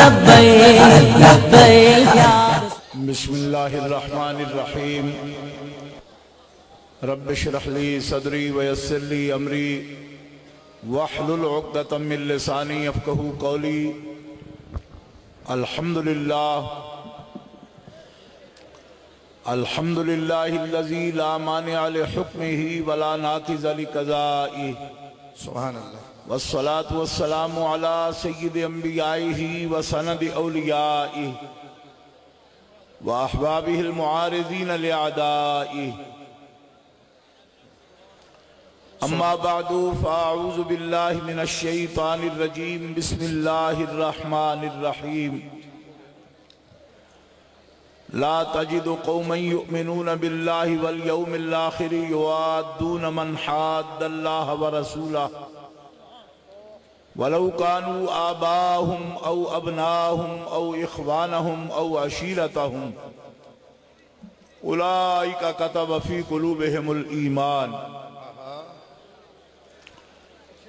لبیک لبیک یا بسم اللہ الرحمن الرحیم رب اشرح لی صدری ویسر لی امری واحلل عقدۃ من لسانی یفقہوا قولی الحمدللہ الذی لا مانع لحکمہ ولا ناقض لقضائہ سبحان اللہ والصلاة والسلام علی سید انبیائہ وسند اولیائہ وأحبابه المعارضين لأعدائه أما بعد فأعوذ بالله من الشيطان الرجيم بسم الله الرحمن الرحيم لا تجد قوما يؤمنون بالله واليوم الآخر يوادون من حاد الله ورسوله ولو كانوا آباهم أو أبناهم أو إخوانهم أو عشيرتهم أولئك كتب في قلوبهم الإيمان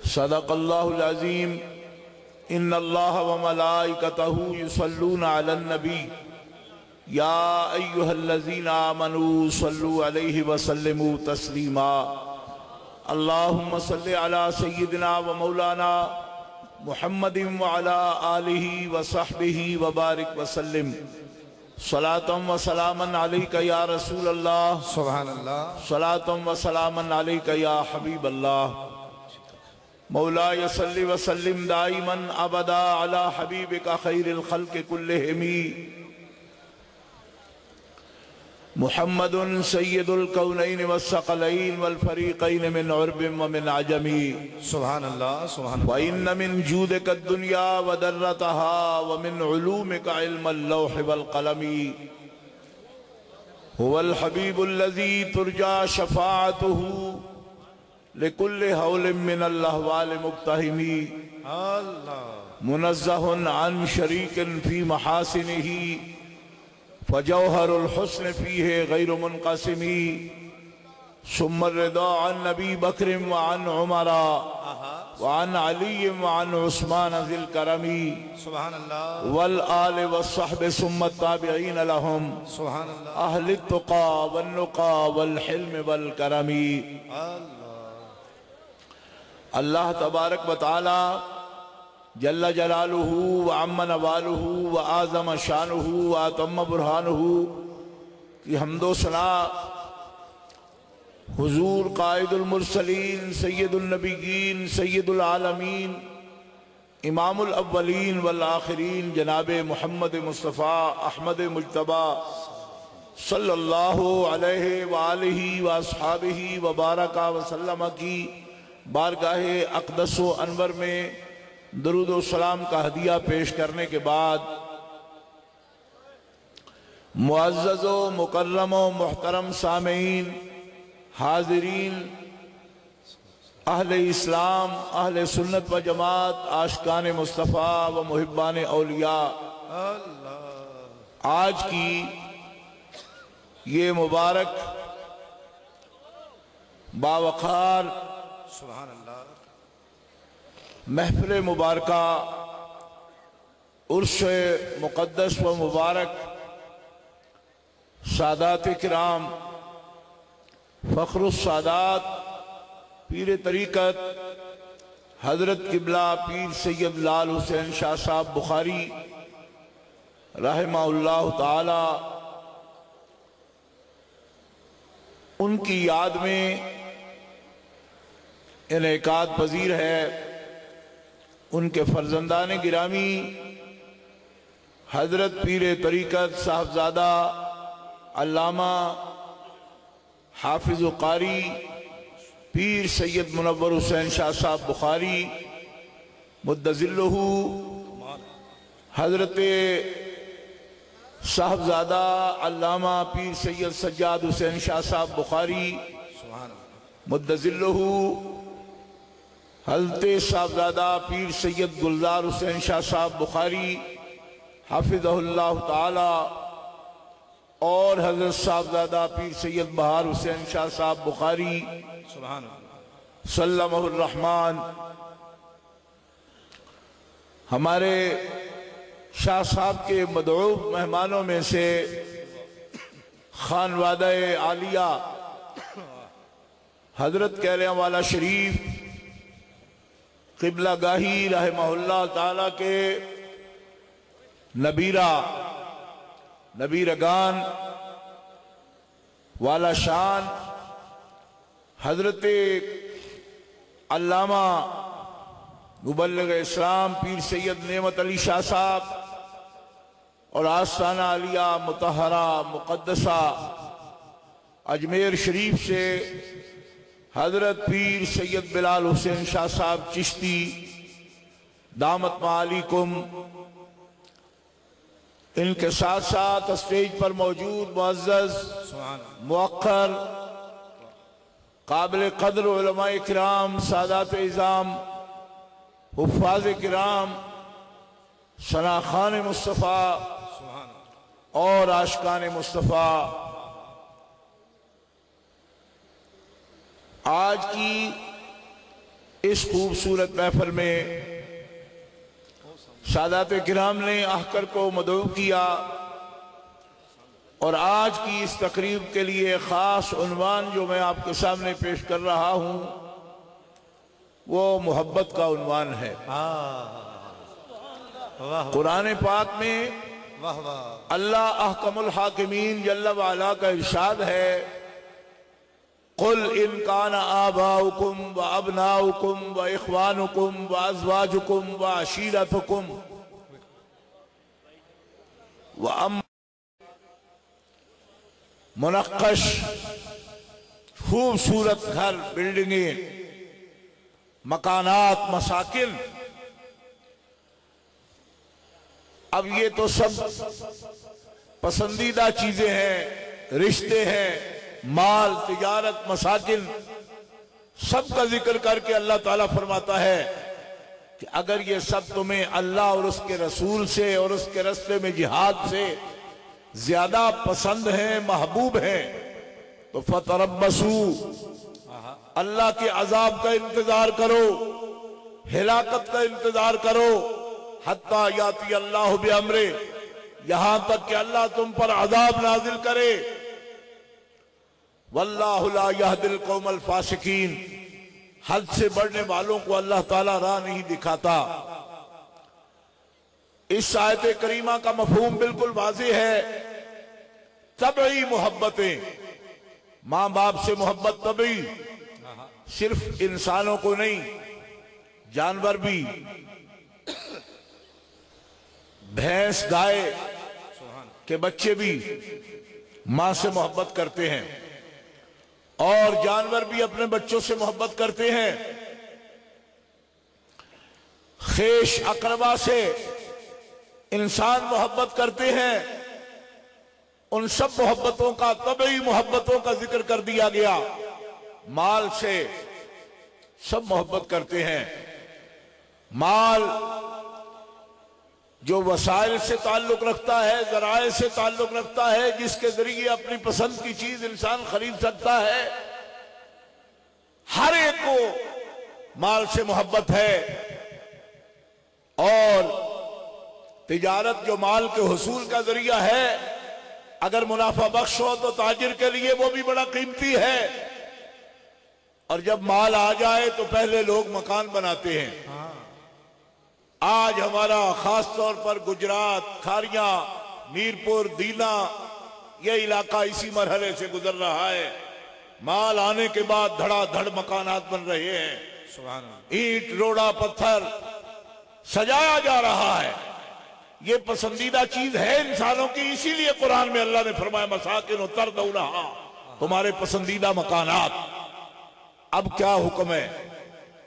صدق الله العظيم إن الله وملائكته يصلون على النبي يا أيها الذين آمنوا صلوا عليه وسلموا تسليما اللهم صل على سيدنا ومولانا محمد وعلى آلہ وصحبہ وبارک وسلم صلاة و سلاما علیکہ یا رسول اللہ سبحان اللہ صلاة و سلاما علیکہ یا حبیب اللہ مولاي صل وسلم دائما ابدا علی حبیبک خیر الخلق کلہم محمد سید الکونین والثقلین والفریقین من عرب ومن عجمی سبحان اللہ سبحان اللہ وَإِنَّ مِن جُودِكَ الدُّنْيَا وَدَرَّتَهَا وَمِن عُلُومِكَ عِلْمَ اللَّوْحِ وَالْقَلَمِ هُوَ الْحَبِيبُ الَّذِي تُرْجَى شَفَاعَتُهُ لِكُلِّ حَوْلٍ مِّنَ الْأَحْوَالِ مُقْتَحِمِ مُنَزَّهٌ عَنْ شَرِيكٍ فِي مَحَاسِنِهِ فجوہر الحسن فیہ غیر منقسمی ثم الرضا عن نبی بکر وعن عمر وعن علی وعن عثمان ذی الکرمی سبحان اللہ والآل والصحب ثم التابعین لهم سبحان اللہ اہل التقا والنقا والحلم والکرمی اللہ تبارک و تعالی جل جلالہ وعم نوالہ وآزم شانہ وآتم برہانہ کی حمد و ثنا حضور قائد المرسلین سید النبیین سید العالمین امام الاولین والآخرین جناب محمد مصطفیٰ احمد مجتبیٰ صلی اللہ علیہ وآلہ واصحابہ وبارکہ وسلم کی بارگاہ اقدس و انور میں درود و سلام کا ہدیہ پیش کرنے کے بعد معزز و مکرم و محترم سامعین حاضرین اہل اسلام اہل سنت و جماعت عاشقان مصطفیٰ و محبان اولیاء آج کی یہ مبارک باوقار سبحان اللہ محفل مبارکہ عرس مقدس و مبارک سادات کرام فخر السادات پیر طریقت حضرت قبلہ پیر سید لال حسین شاہ صاحب بخاری رحمہ اللہ تعالی ان کی یاد میں انعقاد پذیر ہے ان کے فرزندان گرامی حضرت پیر طریقت صاحبزادہ علامہ حافظ و قاری پیر سید منور حسین شاہ صاحب بخاری مدذلہ حضرت صاحبزادہ علامہ پیر سید سجاد حسین شاہ صاحب بخاری مدذلہ حضرت صاحبزادہ پیر سید گلزار حسین شاہ صاحب بخاری حافظہ اللہ تعالی اور حضرت صاحبزادہ پیر سید بہار حسین شاہ صاحب بخاری سلمہ الرحمن ہمارے شاہ صاحب کے مدعو مہمانوں میں سے خانوادہ عالیہ حضرت کیلیاں والا شریف قبلہ گاہی رحمہ اللہ تعالی کے نبیرگان والا شان حضرت علامہ مبلغ اسلام پیر سید نعمت علی شاہ صاحب اور آستانہ عالیہ مطہرہ مقدسہ اجمیر شریف سے حضرت پیر سید بلال حسین شاہ صاحب چشتی دامت معالیکم، ان کے ساتھ ساتھ اسٹیج پر موجود معزز موقر قابل قدر علماء کرام، سادات اعظام، حفاظ کرام، شناخان مصطفیٰ اور عاشقان مصطفیٰ، آج کی اس خوبصورت محفل میں سادات کرام نے احکر کو مدعو کیا اور آج کی اس تقریب کے لیے خاص عنوان جو میں آپ کے سامنے پیش کر رہا ہوں وہ محبت کا عنوان ہے۔ قرآن پاک میں اللہ احکم الحاکمین جل وعلا کا ارشاد ہے، قل ان کان آباؤکم و ابناؤکم و اخوانکم و ازواجکم و عشیرتکم و منقش خوبصورت گھر، بلڈنگیں، مکانات، مساکن، اب یہ تو سب پسندیدہ چیزیں ہیں، رشتے ہیں، مال، تجارت، مساکن، سب کا ذکر کر کے اللہ تعالیٰ فرماتا ہے کہ اگر یہ سب تمہیں اللہ اور اس کے رسول سے اور اس کے راستے میں جہاد سے زیادہ پسند ہیں، محبوب ہیں، تو فتربصوا، اللہ کے عذاب کا انتظار کرو، ہلاکت کا انتظار کرو، حتیٰ یاتی اللہ بامرہ، یہاں تک کہ اللہ تم پر عذاب نازل کرے۔ واللہ لا یہدی القوم الفاسقین، حد سے بڑھنے والوں کو اللہ تعالیٰ راہ نہیں دکھاتا۔ اس آیت کریمہ کا مفہوم بالکل واضح ہے، طبعی محبتیں، ماں باپ سے محبت طبعی، صرف انسانوں کو نہیں، جانور بھی، بھینس، گائے کے بچے بھی ماں سے محبت کرتے ہیں، اور جانور بھی اپنے بچوں سے محبت کرتے ہیں۔ خیش اقربا سے انسان محبت کرتے ہیں، ان سب محبتوں کا، طبعی محبتوں کا ذکر کر دیا گیا۔ مال سے سب محبت کرتے ہیں، مال جو وسائل سے تعلق رکھتا ہے، ذرائع سے تعلق رکھتا ہے، جس کے ذریعے اپنی پسند کی چیز انسان خرید سکتا ہے، ہر ایک کو مال سے محبت ہے۔ اور تجارت جو مال کے حصول کا ذریعہ ہے، اگر منافع بخش ہو تو تاجر کے لیے وہ بھی بڑا قیمتی ہے، اور جب مال آ جائے تو پہلے لوگ مکان بناتے ہیں۔ آج ہمارا خاص طور پر گجرات، کھاریاں، میرپور، دینا، یہ علاقہ اسی مرحلے سے گزر رہا ہے۔ مال آنے کے بعد دھڑا دھڑ مکانات بن رہے ہیں، اینٹ، روڑا، پتھر سجایا جا رہا ہے۔ یہ پسندیدہ چیز ہے انسانوں کی، اسی لیے قرآن میں اللہ نے فرمایا مساکن ترضونھا، تمہارے پسندیدہ مکانات۔ اب کیا حکم ہے؟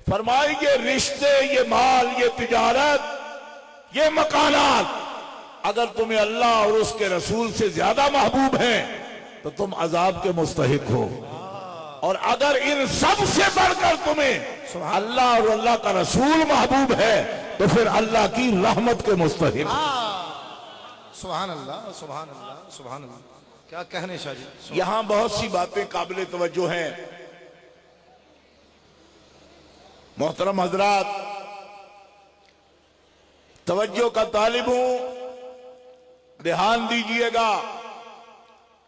فرمائی یہ رشتے، یہ مال، یہ تجارت، یہ مکانات اگر تمہیں اللہ اور اس کے رسول سے زیادہ محبوب ہیں تو تم عذاب کے مستحق ہو، اور اگر ان سب سے بڑھ کر تمہیں اللہ اور اللہ کا رسول محبوب ہے تو پھر اللہ کی رحمت کے مستحق۔ سبحان اللہ، سبحان اللہ، سبحان اللہ، کیا کہنے شاہ جی۔ یہاں بہت سی باتیں قابل توجہ ہیں محترم حضرات، توجہ کا طالب ہوں دھیان دیجئے گا،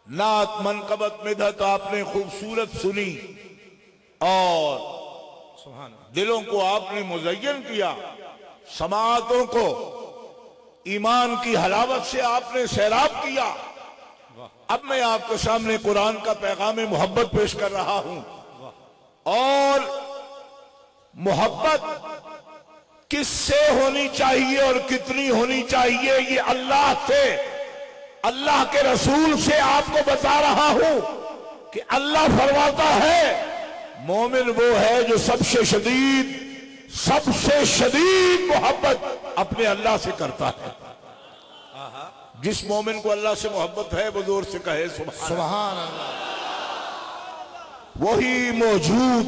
نعت منقبت مدحت آپ نے خوبصورت سنی اور سبحان اللہ، دلوں کو آپ نے مزین کیا، سماعتوں کو ایمان کی حلاوت سے آپ نے سیراب کیا۔ اب میں آپ کے سامنے قرآن کا پیغام محبت پیش کر رہا ہوں، اور محبت کس سے ہونی چاہیے اور کتنی ہونی چاہیے یہ اللہ سے، اللہ کے رسول سے آپ کو بتا رہا ہوں کہ اللہ فرماتا ہے مومن وہ ہے جو سب سے شدید محبت اپنے اللہ سے کرتا ہے۔ جس مومن کو اللہ سے محبت ہے وہ زور سے کہے سبحان سبحان اللہ، وہی موجود،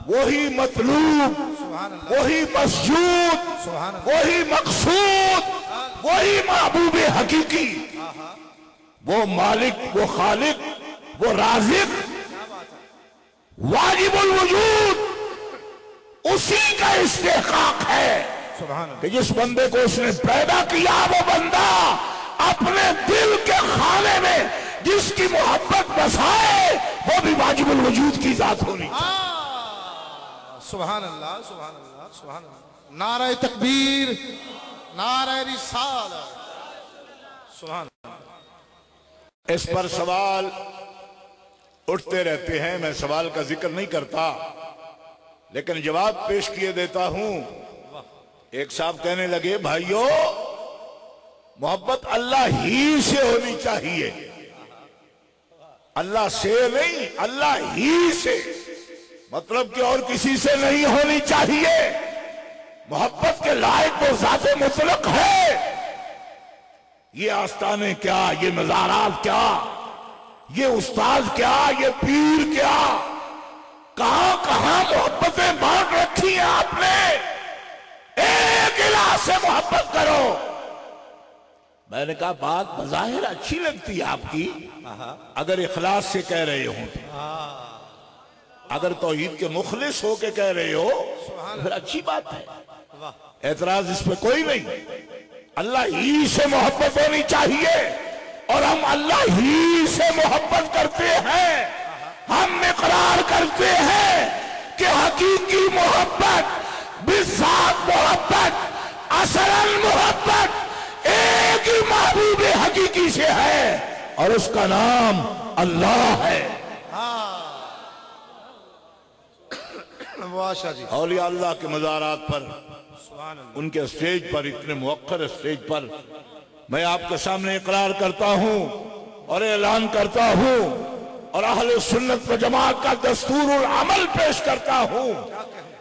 وہی مطلوب، سبحان اللہ، وہی مسجود، سبحان اللہ، وہی مقصود، وہی محبوب حقیقی، وہ مالک، وہ خالق، وہ رازق، واجب الوجود، اسی کا استحقاق ہے سبحان اللہ، کہ جس بندے کو اس نے پیدا کیا وہ بندہ اپنے دل کے خانے میں جس کی محبت بسائے وہ بھی واجب الوجود کی ذات ہونی چاہیے۔ سبحان اللہ، سبحان اللہ، سبحان اللہ، نعرہ تکبیر، نعرہ رسالت، سبحان اللہ۔ اس پر سوال اٹھتے رہتے ہیں، میں سوال کا ذکر نہیں کرتا لیکن جواب پیش کیے دیتا ہوں۔ ایک صاحب کہنے لگے بھائیو محبت اللہ ہی سے ہونی چاہیے، اللہ سے نہیں، اللہ ہی سے، مطلب کہ اور کسی سے نہیں ہونی چاہیے۔ محبت کے لائق وہ ذات مطلق ہے۔ یہ آستانے کیا، یہ مزارات کیا، یہ استاد کیا، یہ پیر کیا، کہاں کہاں محبتیں بانٹ رکھی ہیں آپ نے۔ ایک الہ سے محبت کرو۔ میں نے کہا بات بظاہر اچھی لگتی ہے آپ کی اگر اخلاص سے کہہ رہے ہوں، اگر توحید کے مخلص ہو کے کہہ رہے ہو پھر اچھی بات ہے، اعتراض اس پہ کوئی نہیں۔ اللہ ہی سے محبت ہونی چاہیے اور ہم اللہ ہی سے محبت کرتے ہیں۔ ہم اقرار کرتے ہیں کہ حقیقی محبت، بذات محبت، اصلاً محبت ایک ہی محبوب حقیقی سے ہے اور اس کا نام اللہ ہے۔ شاہ جی، اولیاء اللہ کے مزارات پر، ان کے اسٹیج پر، اتنے موقر اسٹیج پر میں آپ کے سامنے اقرار کرتا ہوں اور اعلان کرتا ہوں اور اہل سنت و جماعت کا دستور العمل پیش کرتا ہوں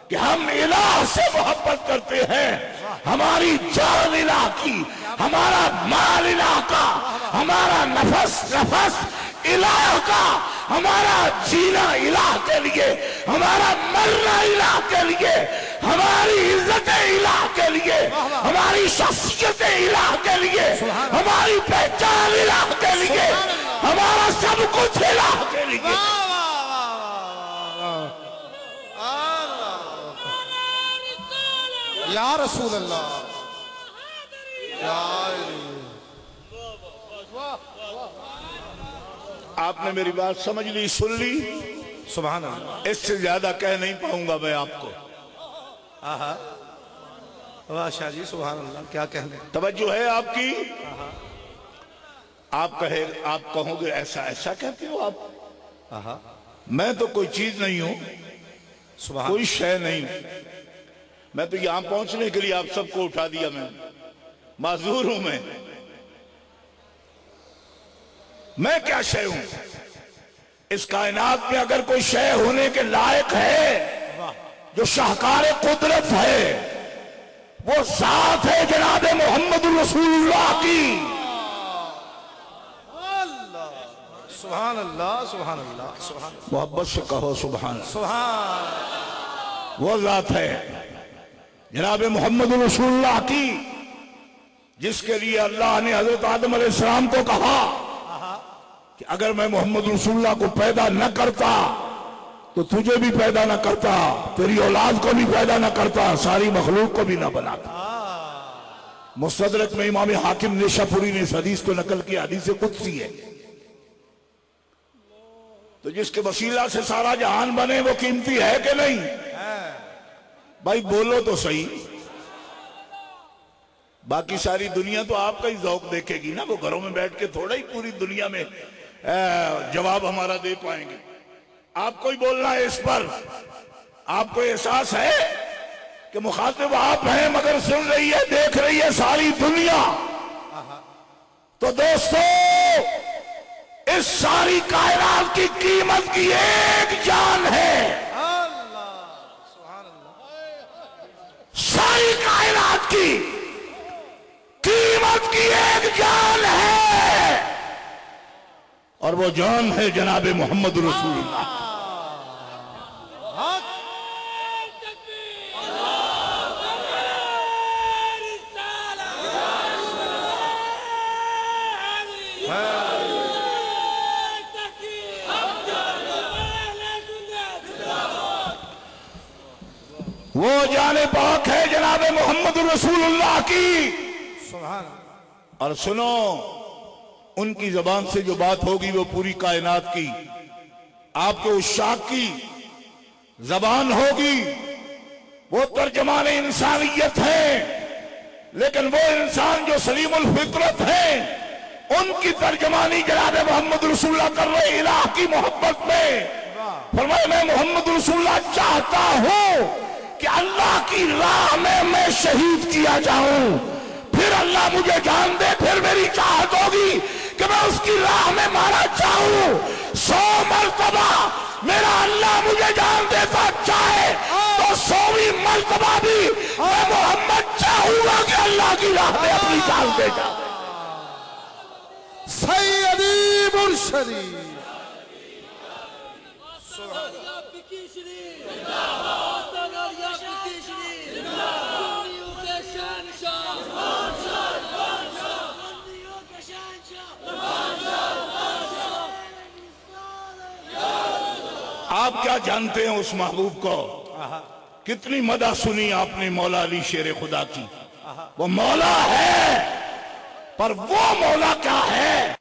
کہ ہم الہ سے محبت کرتے ہیں۔ ہماری جان الہ کی، ہمارا مال الہ کا، ہمارا نفس الہ کا، ہمارا جینا الہ کے لیے، ہمارا مرنا الہ کے لیے، ہماری عزت الہ کے لیے، ہماری شخصیت الہ کے لیے، ہماری پہچان الہ کے لیے، ہمارا سب کچھ الہ کے لیے۔ یا رسول اللہ، آپ نے میری بات سمجھ لی، سن لی، سبحان اللہ، اس سے زیادہ کہہ نہیں پاؤں گا میں آپ کو۔ واہ شاہ جی، سبحان اللہ، کیا کہنے۔ توجہ ہے آپ کی؟ آپ کہو گے ایسا کہتے ہو آپ؟ میں تو کوئی چیز نہیں ہوں، سبحان کوئی شے نہیں، میں تو یہاں پہنچنے کے لیے آپ سب کو اٹھا دیا، میں معذور ہوں، میں کیا شے ہوں؟ اس کائنات میں اگر کوئی شے ہونے کے لائق ہے جو شاہکار قدرت ہے وہ ذات ہے جناب محمد رسول اللہ کی۔ سبحان اللہ، سبحان اللہ، سبحان اللہ، محبت سے کہو سبحان اللہ۔ سبحان، وہ ذات ہے جناب محمد رسول اللہ کی جس کے لیے اللہ نے حضرت آدم علیہ السلام کو کہا کہ اگر میں محمد رسول اللہ کو پیدا نہ کرتا تو تجھے بھی پیدا نہ کرتا، تیری اولاد کو بھی پیدا نہ کرتا، ساری مخلوق کو بھی نہ بناتا۔ مستدرک میں امام حاکم نیشاپوری نے اس حدیث کو نقل کیا، حدیث قدسی ہے۔ تو جس کے وسیلہ سے سارا جہان بنے وہ قیمتی ہے کہ نہیں؟ بھائی بولو تو صحیح۔ باقی ساری دنیا تو آپ کا ہی ذوق دیکھے گی نا، وہ گھروں میں بیٹھ کے تھوڑا ہی پوری دنیا میں جواب ہمارا دے پائیں گے۔ آپ کو ہی بولنا ہے اس پر۔ آپ کو احساس ہے کہ مخاطب آپ ہیں مگر سن رہی ہے، دیکھ رہی ہے ساری دنیا۔ تو دوستو، اس ساری کائنات کی قیمت کی ایک جان ہے۔ ساری کائنات کی قیمت کی ایک جان ہے، اور وہ جان ہے جناب محمد رسول اللہ۔ وہ جان پاک ہے جناب محمد رسول اللہ کی۔ اور سنو، ان کی زبان سے جو بات ہوگی وہ پوری کائنات کی، آپ کے عشاق کی زبان ہوگی۔ وہ ترجمان انسانیت ہیں، لیکن وہ انسان جو سلیم الفطرت ہیں، ان کی ترجمانی جناب محمد رسول اللہ کر رہے الہ کی محبت میں۔ فرمایا میں محمد رسول اللہ چاہتا ہوں کہ اللہ کی راہ میں میں شہید کیا جاؤں، پھر اللہ مجھے جان دے، پھر میری چاہت ہوگی کہ میں اس کی راہ میں مارا جاؤں۔ 100 مرتبہ میرا اللہ مجھے جان دیتا چاہے تو 100ویں مرتبہ بھی میں محمد چاہوں گا کہ اللہ کی راہ میں اپنی جان دے جاؤں۔ سیدی مرشدی آپ کیا جانتے ہیں اس محبوب کو؟ کتنی مدح سنی آپ نے مولا علی شیر خدا کی۔ وہ مولا ہے، پر وہ مولا کیا ہے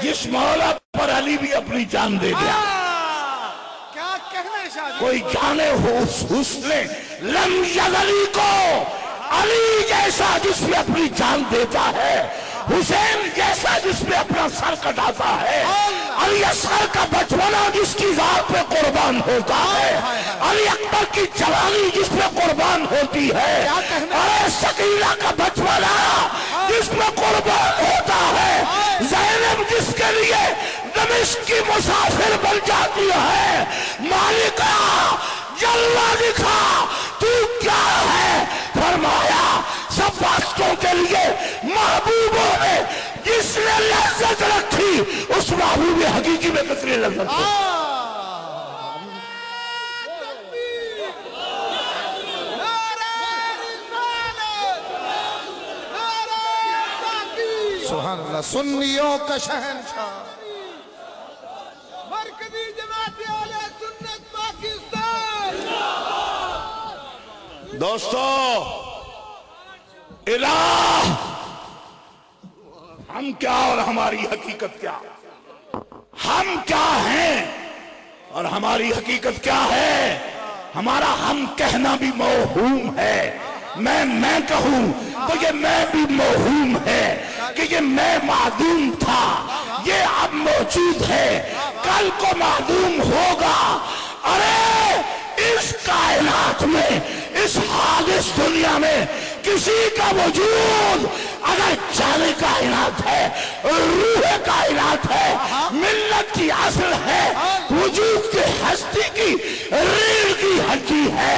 جس مولا پر علی بھی اپنی جان دے دیا۔ کیا کہنے شاہ جی؟ کوئی جانے حسن لم یزلی کو علی جیسا جس میں اپنی جان دیتا ہے، حسین جیسا جس میں اپنا سر کٹاتا ہے، علی اصغر کا بچپنا جس کی ذات پہ قربان ہوتا ہے، علی اکبر کی جوانی جس پہ قربان ہوتی ہے، اور سکینہ کا بچپنا جس میں قربان ہوتا ہے، زینب جس کے لیے دمشق کی مسافر بن جاتی ہے۔ مالکہ جلوہ دکھا تو کیا ہے؟ فرمایا سب واسطوں کے لیے محبوبوں نے جس نے لذت رکھی اس محبوب حقیقی میں کتنی لذت رکھی۔ سبحان اللہ، سنیوں کا شہنشاہ، مرکزی جماعت اہل سنت پاکستان۔ دوستو، الہ ہم کیا اور ہماری حقیقت کیا؟ ہم کیا ہیں اور ہماری حقیقت کیا ہے؟ ہمارا ہم کہنا بھی موہوم ہے۔ میں کہوں تو یہ میں بھی موہوم ہے کہ یہ میں معدوم تھا، یہ اب موجود ہے، کل کو معدوم ہوگا۔ ارے اس کائنات میں، اس حادث دنیا میں کسی کا وجود اگر جان کائنات ہے، روح کائنات ہے، ملت کی اصل ہے، وجود کی ہستی کی ریڑھ کی ہڈی ہے،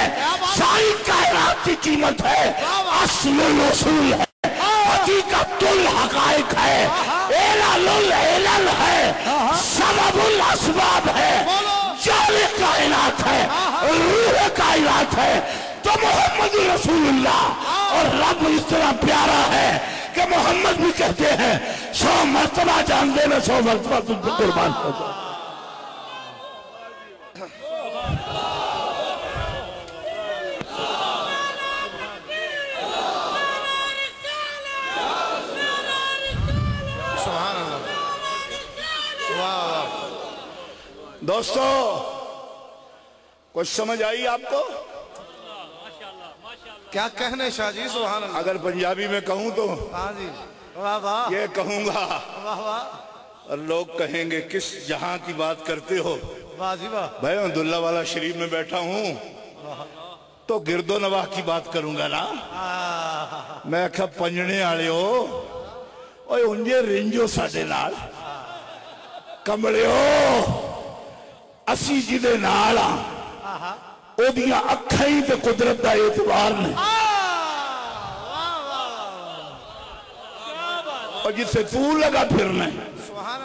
ساری کائنات کی قیمت ہے، اصل الوصول ہے، حقیقت الحقائق ہے، علل العلل ہے، سبب الاسباب ہے، جان کائنات ہے، روح کائنات ہے۔ تو محمد رسول اللہ، اور رب اس طرح پیارا ہے کہ محمد بھی کہتے ہیں 100 مرتبہ جان دے، میں 100 مرتبہ تجھ پر قربان ہو جاؤں۔ دوستو کچھ سمجھ آئی آپ کو؟ کیا کہنے شاہ جی، سبحان اللہ. اگر پنجابی میں کہوں تو ہاں جی، واہ واہ یہ کہوں گا واہ واہ اور لوگ کہیں گے کس جہاں کی بات کرتے ہو؟ واہ جی واہ. بھائی عبداللہ والا شریف میں بیٹھا ہوں تو گرد و نواح کی بات کروں گا نا. میں کہا پنجنے آلے ہو اوے انجے رنجو ساڑے نال کمڑے ہو اسی جدے نالا او دیاں اکھائیں تے قدرت دا اعتبار نے اور جس سے تو لگا پھرنے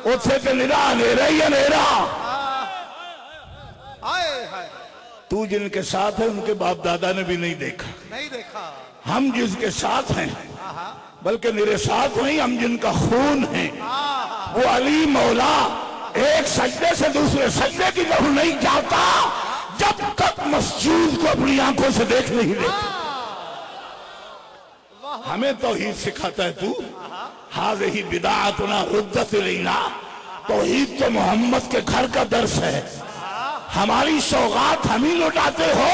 اس سے تے نرا نیرہ یا نیرہ. تو جن کے ساتھ ہے ان کے باپ دادا نے بھی نہیں دیکھا. ہم جس کے ساتھ ہیں بلکہ میرے ساتھ نہیں، ہم جن کا خون ہے وہ علی مولا ایک سجدے سے دوسرے سجدے کی طرف نہیں جاتا جب تک مسجود کو اپنی آنکھوں سے دیکھ نہیں لیتا. ہمیں توحید سکھاتا ہے تو ہذہ بدعتنا ردت الینا. توحید تو محمد کے گھر کا درس ہے. ہماری سوغات ہم ہی لوٹاتے ہو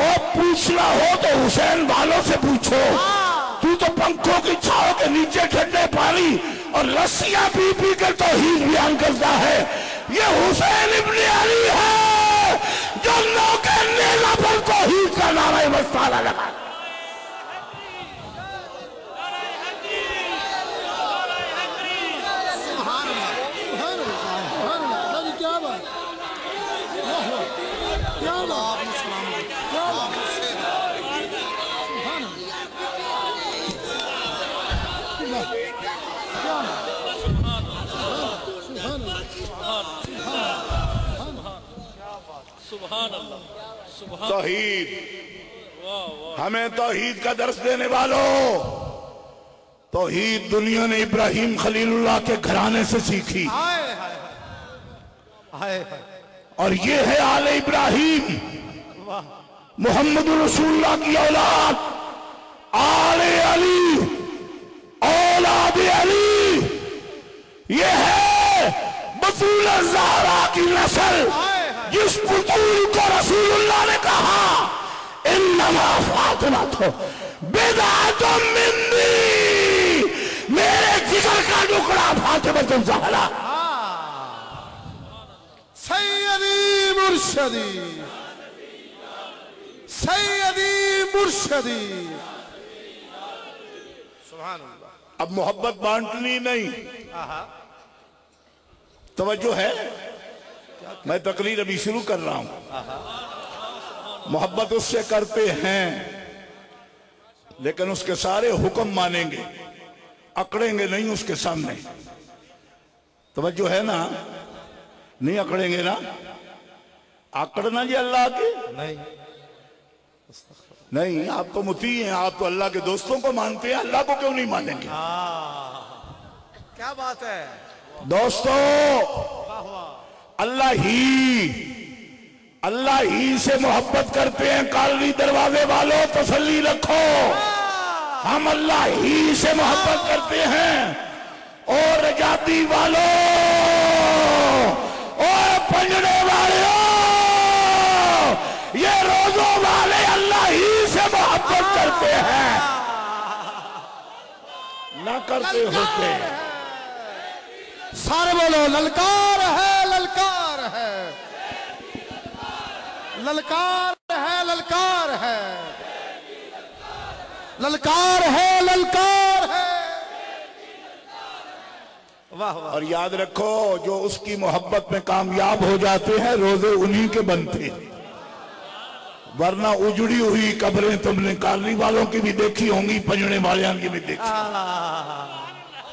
اور پوچھنا ہو تو حسین والوں سے پوچھو. تو پنکھوں کی چھاؤں کے نیچے ٹھنڈے پانی اور رسیاں پی پی کر توحید بیان کرتا ہے. یہ حسین ابن علی ہے جو لوگ کے نیلا پر توحید کا نعرہ مستعار لگا. توحید ہمیں توحید کا درس دینے والوں، توحید دنیا نے ابراہیم خلیل اللہ کے گھرانے سے سیکھی اور یہ ہے آل ابراہیم محمد رسول اللہ کی اولاد آل علی اولاد علی. یہ ہے بطول الزہرا کی نسل جس بطول کو رسول اللہ نے کہا انما فاطمہ بدعۃ منی، میرے جگر کا ٹکڑا فاطمہ الزہرا. سیدی مرشدی سیدی مرشدی. سبحان اللہ. اب محبت بانٹنی نہیں، توجہ ہے. میں تقریر ابھی شروع کر رہا ہوں. محبت اس سے کرتے ہیں لیکن اس کے سارے حکم مانیں گے، اکڑیں گے نہیں اس کے سامنے. توجہ ہے نا؟ نہیں اکڑیں گے نا. اکڑنا جی اللہ کے نہیں. آپ تو مطیع ہیں، آپ تو اللہ کے دوستوں کو مانتے ہیں، اللہ کو کیوں نہیں مانیں گے؟ کیا بات ہے دوستو. اللہ ہی سے محبت کرتے ہیں. کالوی دروازے والوں تسلی رکھو، ہم اللہ ہی سے محبت کرتے ہیں. اور رجاتی والوں اور پنجڑے والوں، یہ روزوں والے اللہ ہی سے محبت کرتے ہیں، نہ کرتے ہوتے. سارے بولو للکار ہے للکار ہے للکار ہے للکار ہے للکار ہے للکار ہے. واہ واہ. اور یاد رکھو جو اس کی محبت میں کامیاب ہو جاتے ہیں روزے انہی کے بنتے ہیں، ورنہ اجڑی ہوئی قبریں تم نے کالوی والوں کی بھی دیکھی ہوں گی، پنجڑے والوں کی بھی دیکھی.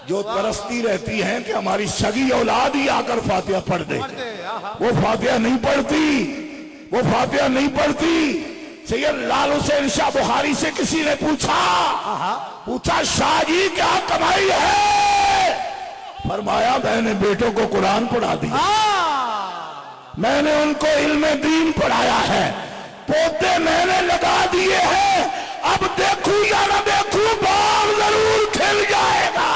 جو ترستی رہتی ہیں کہ ہماری سگی اولاد ہی آ کر فاتحہ پڑھ دے، وہ فاتحہ نہیں پڑھتی، وہ فاتحہ نہیں پڑھتی. سید لال حسین شاہ بخاری سے کسی نے پوچھا شاہ جی کیا کمائی ہے؟ فرمایا میں نے بیٹوں کو قرآن پڑھا دیا، میں نے ان کو علم دین پڑھایا ہے، پودے میں نے لگا دیے ہیں، اب دیکھوں یا نہ دیکھوں باغ ضرور کھل جائے گا.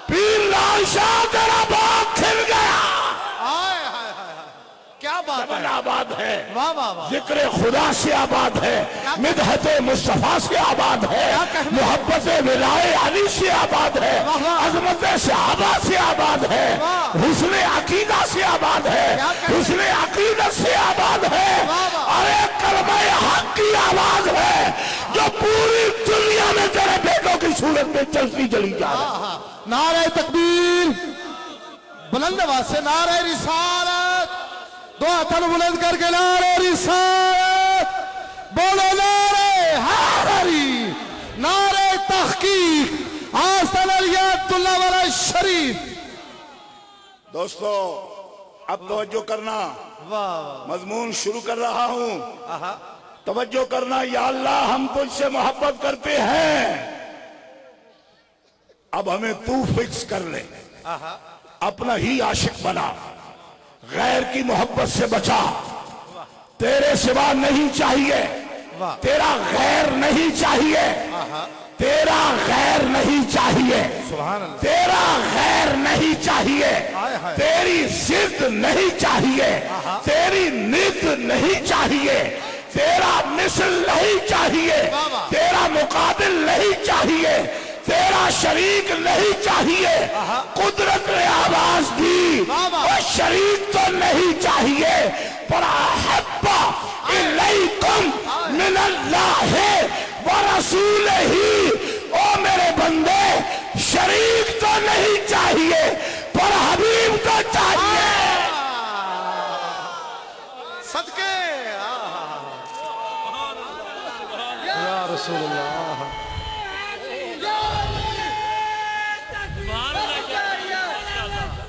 پیر لال شاہ تیرا باغ کھل آباد ہے، واہ واہ واہ، ذکر خدا سے آباد ہے، مدحت مصطفیٰ سے آباد ہے، محبت ولائے علی سے آباد ہے، عظمت صحابہ سے آباد ہے، حسن عقیدہ سے آباد ہے، حسن عقیدت سے آباد ہے، اور ایک کلمہ حق کی آواز ہے جو پوری دنیا میں تیرے بیٹوں کی صورت میں چلتی چلی جا رہی ہے۔ نعرہ تکبیر، بلند آواز سے نعرہ رسالت، دو ہاتھوں بلند کر کے نعرہ رسالت، بولو نعرہ حیدری، نعرہ تحقیق، آستان علی عبداللہ والا شریف۔ دوستو اب توجہ کرنا، مضمون شروع کر رہا ہوں، توجہ کرنا۔ یا اللہ ہم تجھ سے محبت کرتے ہیں، اب ہمیں تو فکس کر لے، اپنا ہی عاشق بنا، غیر کی محبت سے بچا، تیرے سوا نہیں چاہیے، تیرا غیر نہیں چاہیے، تیرا غیر نہیں چاہیے، تیرا غیر نہیں چاہیے، تیری ضد نہیں چاہیے، تیری ند نہیں چاہیے، تیرا مثل نہیں چاہیے، تیرا مقابل نہیں چاہیے، تیرا شریک نہیں چاہیے۔ قدرت نے آواز دی وہ شریک تو نہیں چاہیے، پر احب الیکم من اللہ ورسولہ، او میرے بندے شریک تو نہیں چاہیے پر حبیب تو چاہیے۔ صدقے یا رسول اللہ،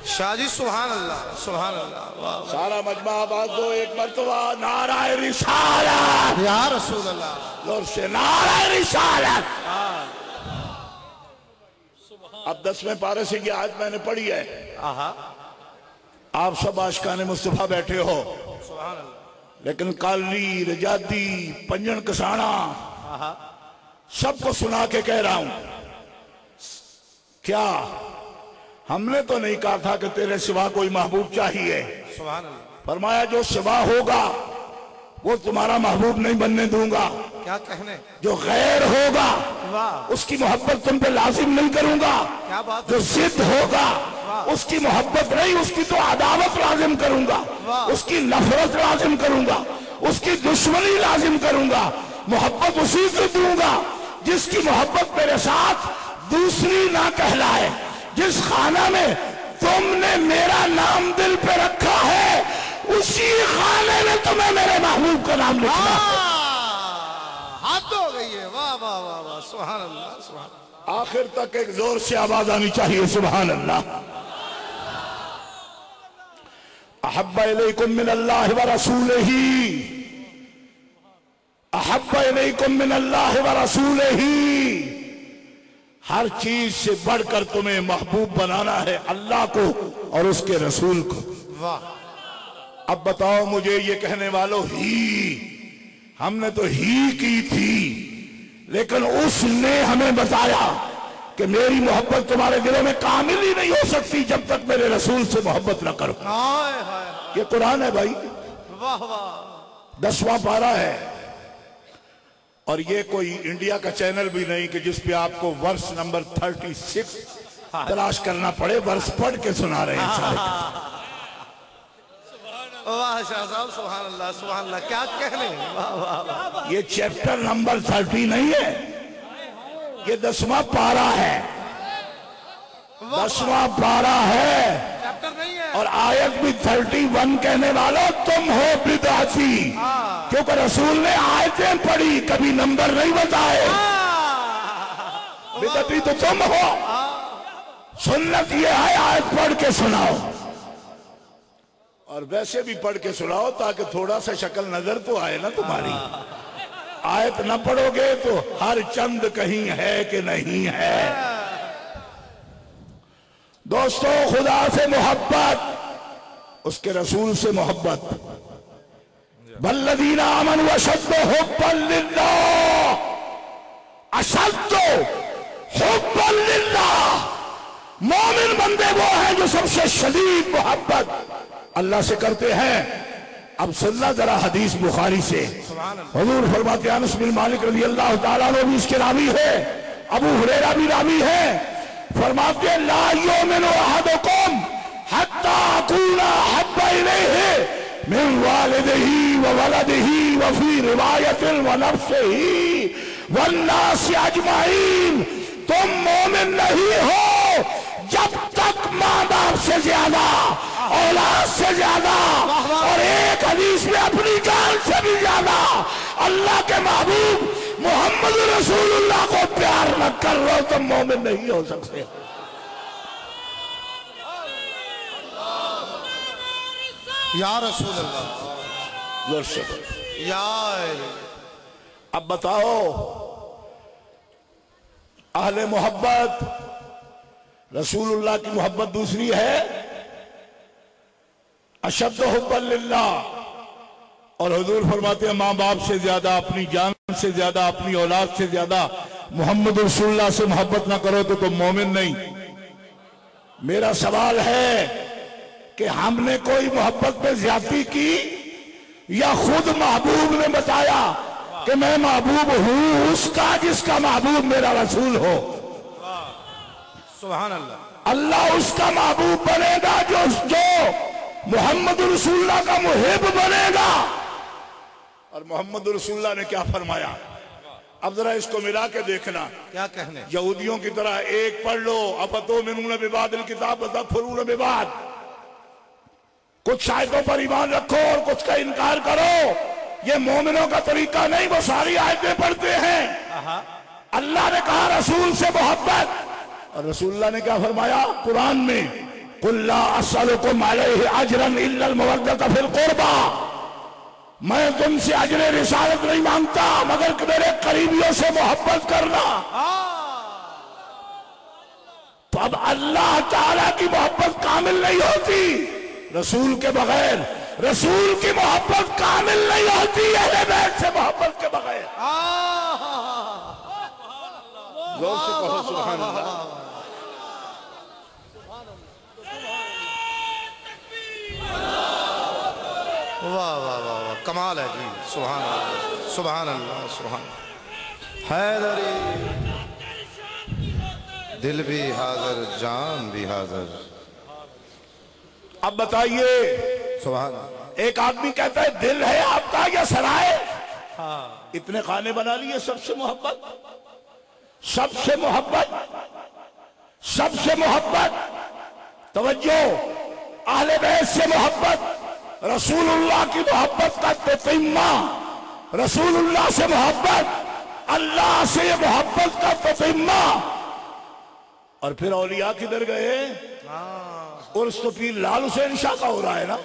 شاہ جی سبحان اللہ، سبحان اللہ، سارا مجمع آواز دو ایک مرتبہ، نعرہ رسالت، یا رسول اللہ، زور سے نعرہ رسالت۔ اب 10ویں پارے سے یہ آیت میں نے پڑھی ہے، آپ سب عاشقان مصطفیٰ بیٹھے ہو، لیکن قالی، رجادی، پنجن کسانا سب کو سنا کے کہہ رہا ہوں، کیا ہم نے تو نہیں کہا تھا کہ تیرے سوا کوئی محبوب چاہیے، سبحان اللہ، فرمایا جو سوا ہوگا وہ تمہارا محبوب نہیں بننے دوں گا، کیا کہنے، جو غیر ہوگا واہ، اس کی محبت تم پہ لازم نہیں کروں گا، کیا بات، جو ضد ہوگا اس کی محبت نہیں، اس کی تو عداوت لازم کروں گا، اس کی نفرت لازم کروں گا، اس کی دشمنی لازم کروں گا، محبت اسی کو دوں گا جس کی محبت میرے ساتھ دوسری نہ کہلائے۔ جس خانہ میں تم نے میرا نام دل پہ رکھا ہے اسی خانے میں تمہیں میرے محبوب کا نام لکھنا ہے۔ حد ہو گئی ہے، واہ واہ واہ واہ، سبحان اللہ، سبحان اللہ، آخر تک ایک زور سے آواز آنی چاہیے، سبحان اللہ۔ احب الیکم من اللہ ورسولہ، احب الیکم من اللہ ورسولہ، ہر چیز سے بڑھ کر تمہیں محبوب بنانا ہے اللہ کو اور اس کے رسول کو۔ واہ، اب بتاؤ مجھے یہ کہنے والوں، ہم نے تو ہی کی تھی، لیکن اس نے ہمیں بتایا کہ میری محبت تمہارے دلوں میں کامل ہی نہیں ہو سکتی جب تک میرے رسول سے محبت نہ کرو۔ ہائے ہائے، یہ قرآن ہے بھائی، واہ واہ، 10واں پارہ ہے، اور یہ کوئی انڈیا کا چینل بھی نہیں کہ جس پہ آپ کو ورس نمبر 36 تلاش کرنا پڑے، ورس پڑھ کے سنا رہے ہیں سارے۔ واہ شاہ صاحب، سبحان اللہ، سبحان اللہ، کیا کہنے، واہ واہ واہ، یہ چیپٹر نمبر 30 نہیں ہے، یہ 10واں پارہ ہے، 10واں پارہ ہے، چیپٹر نہیں ہے، اور آیت بھی 31 کہنے والوں تم ہو بدعتی، کیونکہ رسول نے آیتیں پڑھی کبھی نمبر نہیں بتائے، بدعتی تو تم ہو، سنت یہ ہے آیت پڑھ کے سناؤ، اور ویسے بھی پڑھ کے سناؤ تاکہ تھوڑا سا شکل نظر تو آئے نا تمہاری۔ آیت نہ پڑھو گے تو ہر چند کہیں ہے کہ نہیں ہے۔ دوستو خدا سے محبت، اس کے رسول سے محبت، والذین آمنوا اشد حبا للہ، اشد حبا للہ، مومن بندے وہ ہیں جو سب سے شدید محبت اللہ سے کرتے ہیں۔ اب سننا ذرا حدیث بخاری سے. حضور فرماتے ہیں انس بن مالک رضی اللہ تعالیٰ عنہ بھی اس کے راوی ہے، ابو ہریرہ بھی راوی ہے. فرماتے ہیں لا یؤمن احدکم حتی اکون احب الیہ من والدہ وولدہ وفی روایت ونفسہ والناس اجمعین. تم مومن نہیں ہو جب تک ماں باپ سے زیادہ، اولاد سے زیادہ، اور ایک حدیث میں اپنی جان سے بھی زیادہ اللہ کے محبوب محمد رسول اللہ کو پیار نہ کر رہو تم مومن نہیں ہو سکتے. یا رسول اللہ یا. اب بتاؤ اہل محبت، رسول اللہ کی محبت دوسری ہے اشد حبا للہ، اور حضور فرماتے ہیں ماں باپ سے زیادہ، اپنی جان سے زیادہ، اپنی اولاد سے زیادہ محمد رسول اللہ سے محبت نہ کرو تو تم مومن نہیں. میرا سوال ہے کہ ہم نے کوئی محبت میں زیادتی کی یا خود محبوب نے بتایا کہ میں محبوب ہوں اس کا جس کا محبوب میرا رسول ہو؟ سبحان اللہ. اللہ اس کا محبوب بنے گا جو محمد رسول اللہ کا محب بنے گا. اور محمد رسول اللہ نے کیا فرمایا؟ اب ذرا اس کو ملا کے دیکھنا. کیا کہنے؟ یہودیوں کی طرح ایک پڑھ لو افتؤمنون ببعض الکتاب وتکفرون ببعض، کچھ آیتوں پر ایمان رکھو اور کچھ کا انکار کرو. یہ مومنوں کا طریقہ نہیں، وہ ساری آیتیں پڑھتے ہیں. اللہ نے کہا رسول سے محبت، اور رسول اللہ نے کیا فرمایا قرآن میں؟ قُلْ لَا أَسْأَلُكُمْ عَلَيْهِ أَجْرًا إِلَّا الْمَوَدَّةَ فِي الْقُرْبَى. میں تم سے اجر رسالت نہیں مانگتا مگر کہ میرے قریبیوں سے محبت کرنا. تو اب اللہ تعالیٰ کی محبت کامل نہیں ہوتی رسول کے بغیر، رسول کی محبت کامل نہیں ہوتی اہل بیت سے محبت کے بغیر. زور سے کہو سبحان اللہ. واہ واہ واہ واہ، کمال ہے جی. سبحان اللہ سبحان اللہ سبحان اللہ. حیدری دل بھی حاضر جان بھی حاضر. اب بتائیے سبحان اللہ. ایک آدمی کہتا ہے دل ہے آپ کا یا سرائے؟ اتنے خانے بنا لیے. سب سے محبت، سب سے محبت، سب سے محبت. توجہ، اہل بیت سے محبت، رسول اللہ کی محبت کا تتمہ، رسول اللہ سے محبت، اللہ سے محبت کا تتمہ. اور پھر اولیاء کدھر گئے؟ اور اس تو پیر لال حسین شاہ کا ہو رہا ہے نا،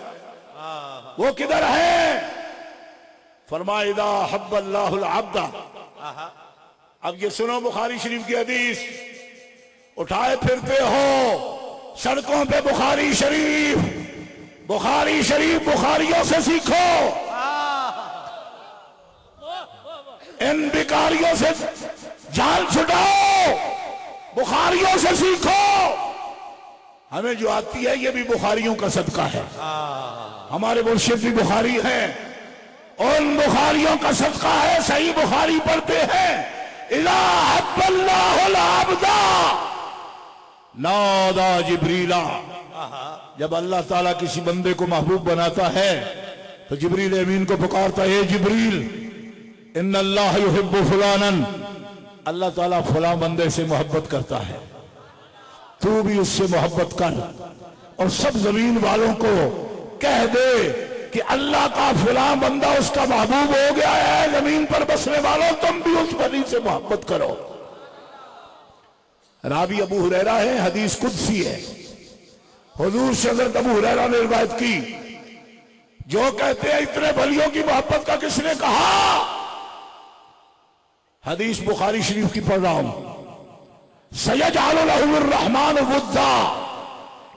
وہ کدھر ہے؟ فرمایا اذا حب اللہ العبد. اب یہ سنو بخاری شریف کی حدیث، اٹھائے پھرتے ہو سڑکوں پہ بخاری شریف، بخاری شریف بخاریوں سے سیکھو، ان بیکاریوں سے جان چھٹاؤ، بخاریوں سے سیکھو. ہمیں جو آتی ہے یہ بھی بخاریوں کا صدقہ ہے. ہمارے مرشد بھی بخاری ہیں، ان بخاریوں کا صدقہ ہے. صحیح بخاری پڑھتے ہیں اذا حب اللہ العبد نادى جبریل. جب اللہ تعالیٰ کسی بندے کو محبوب بناتا ہے تو جبریل امین کو پکارتا ہے، اے جبریل ان اللہ یحب فلانا، اللہ تعالیٰ فلاں بندے سے محبت کرتا ہے، تو بھی اس سے محبت کر. اور سب زمین والوں کو کہہ دے کہ اللہ کا فلاں بندہ اس کا محبوب ہو گیا ہے، زمین پر بسنے والوں تم بھی اس ولی سے محبت کرو. راوی ابو ہریرہ ہے، حدیث قدسی ہے. حضور سے حضرت ابو ہریرہ نے روایت کی، جو کہتے ہیں اتنے ولیوں کی محبت کا کس نے کہا؟ حدیث بخاری شریف کی پڑھ رہا ہوں. سَيَجْعَلُ لَهُمُ الرَّحْمَنُ وُدًّا،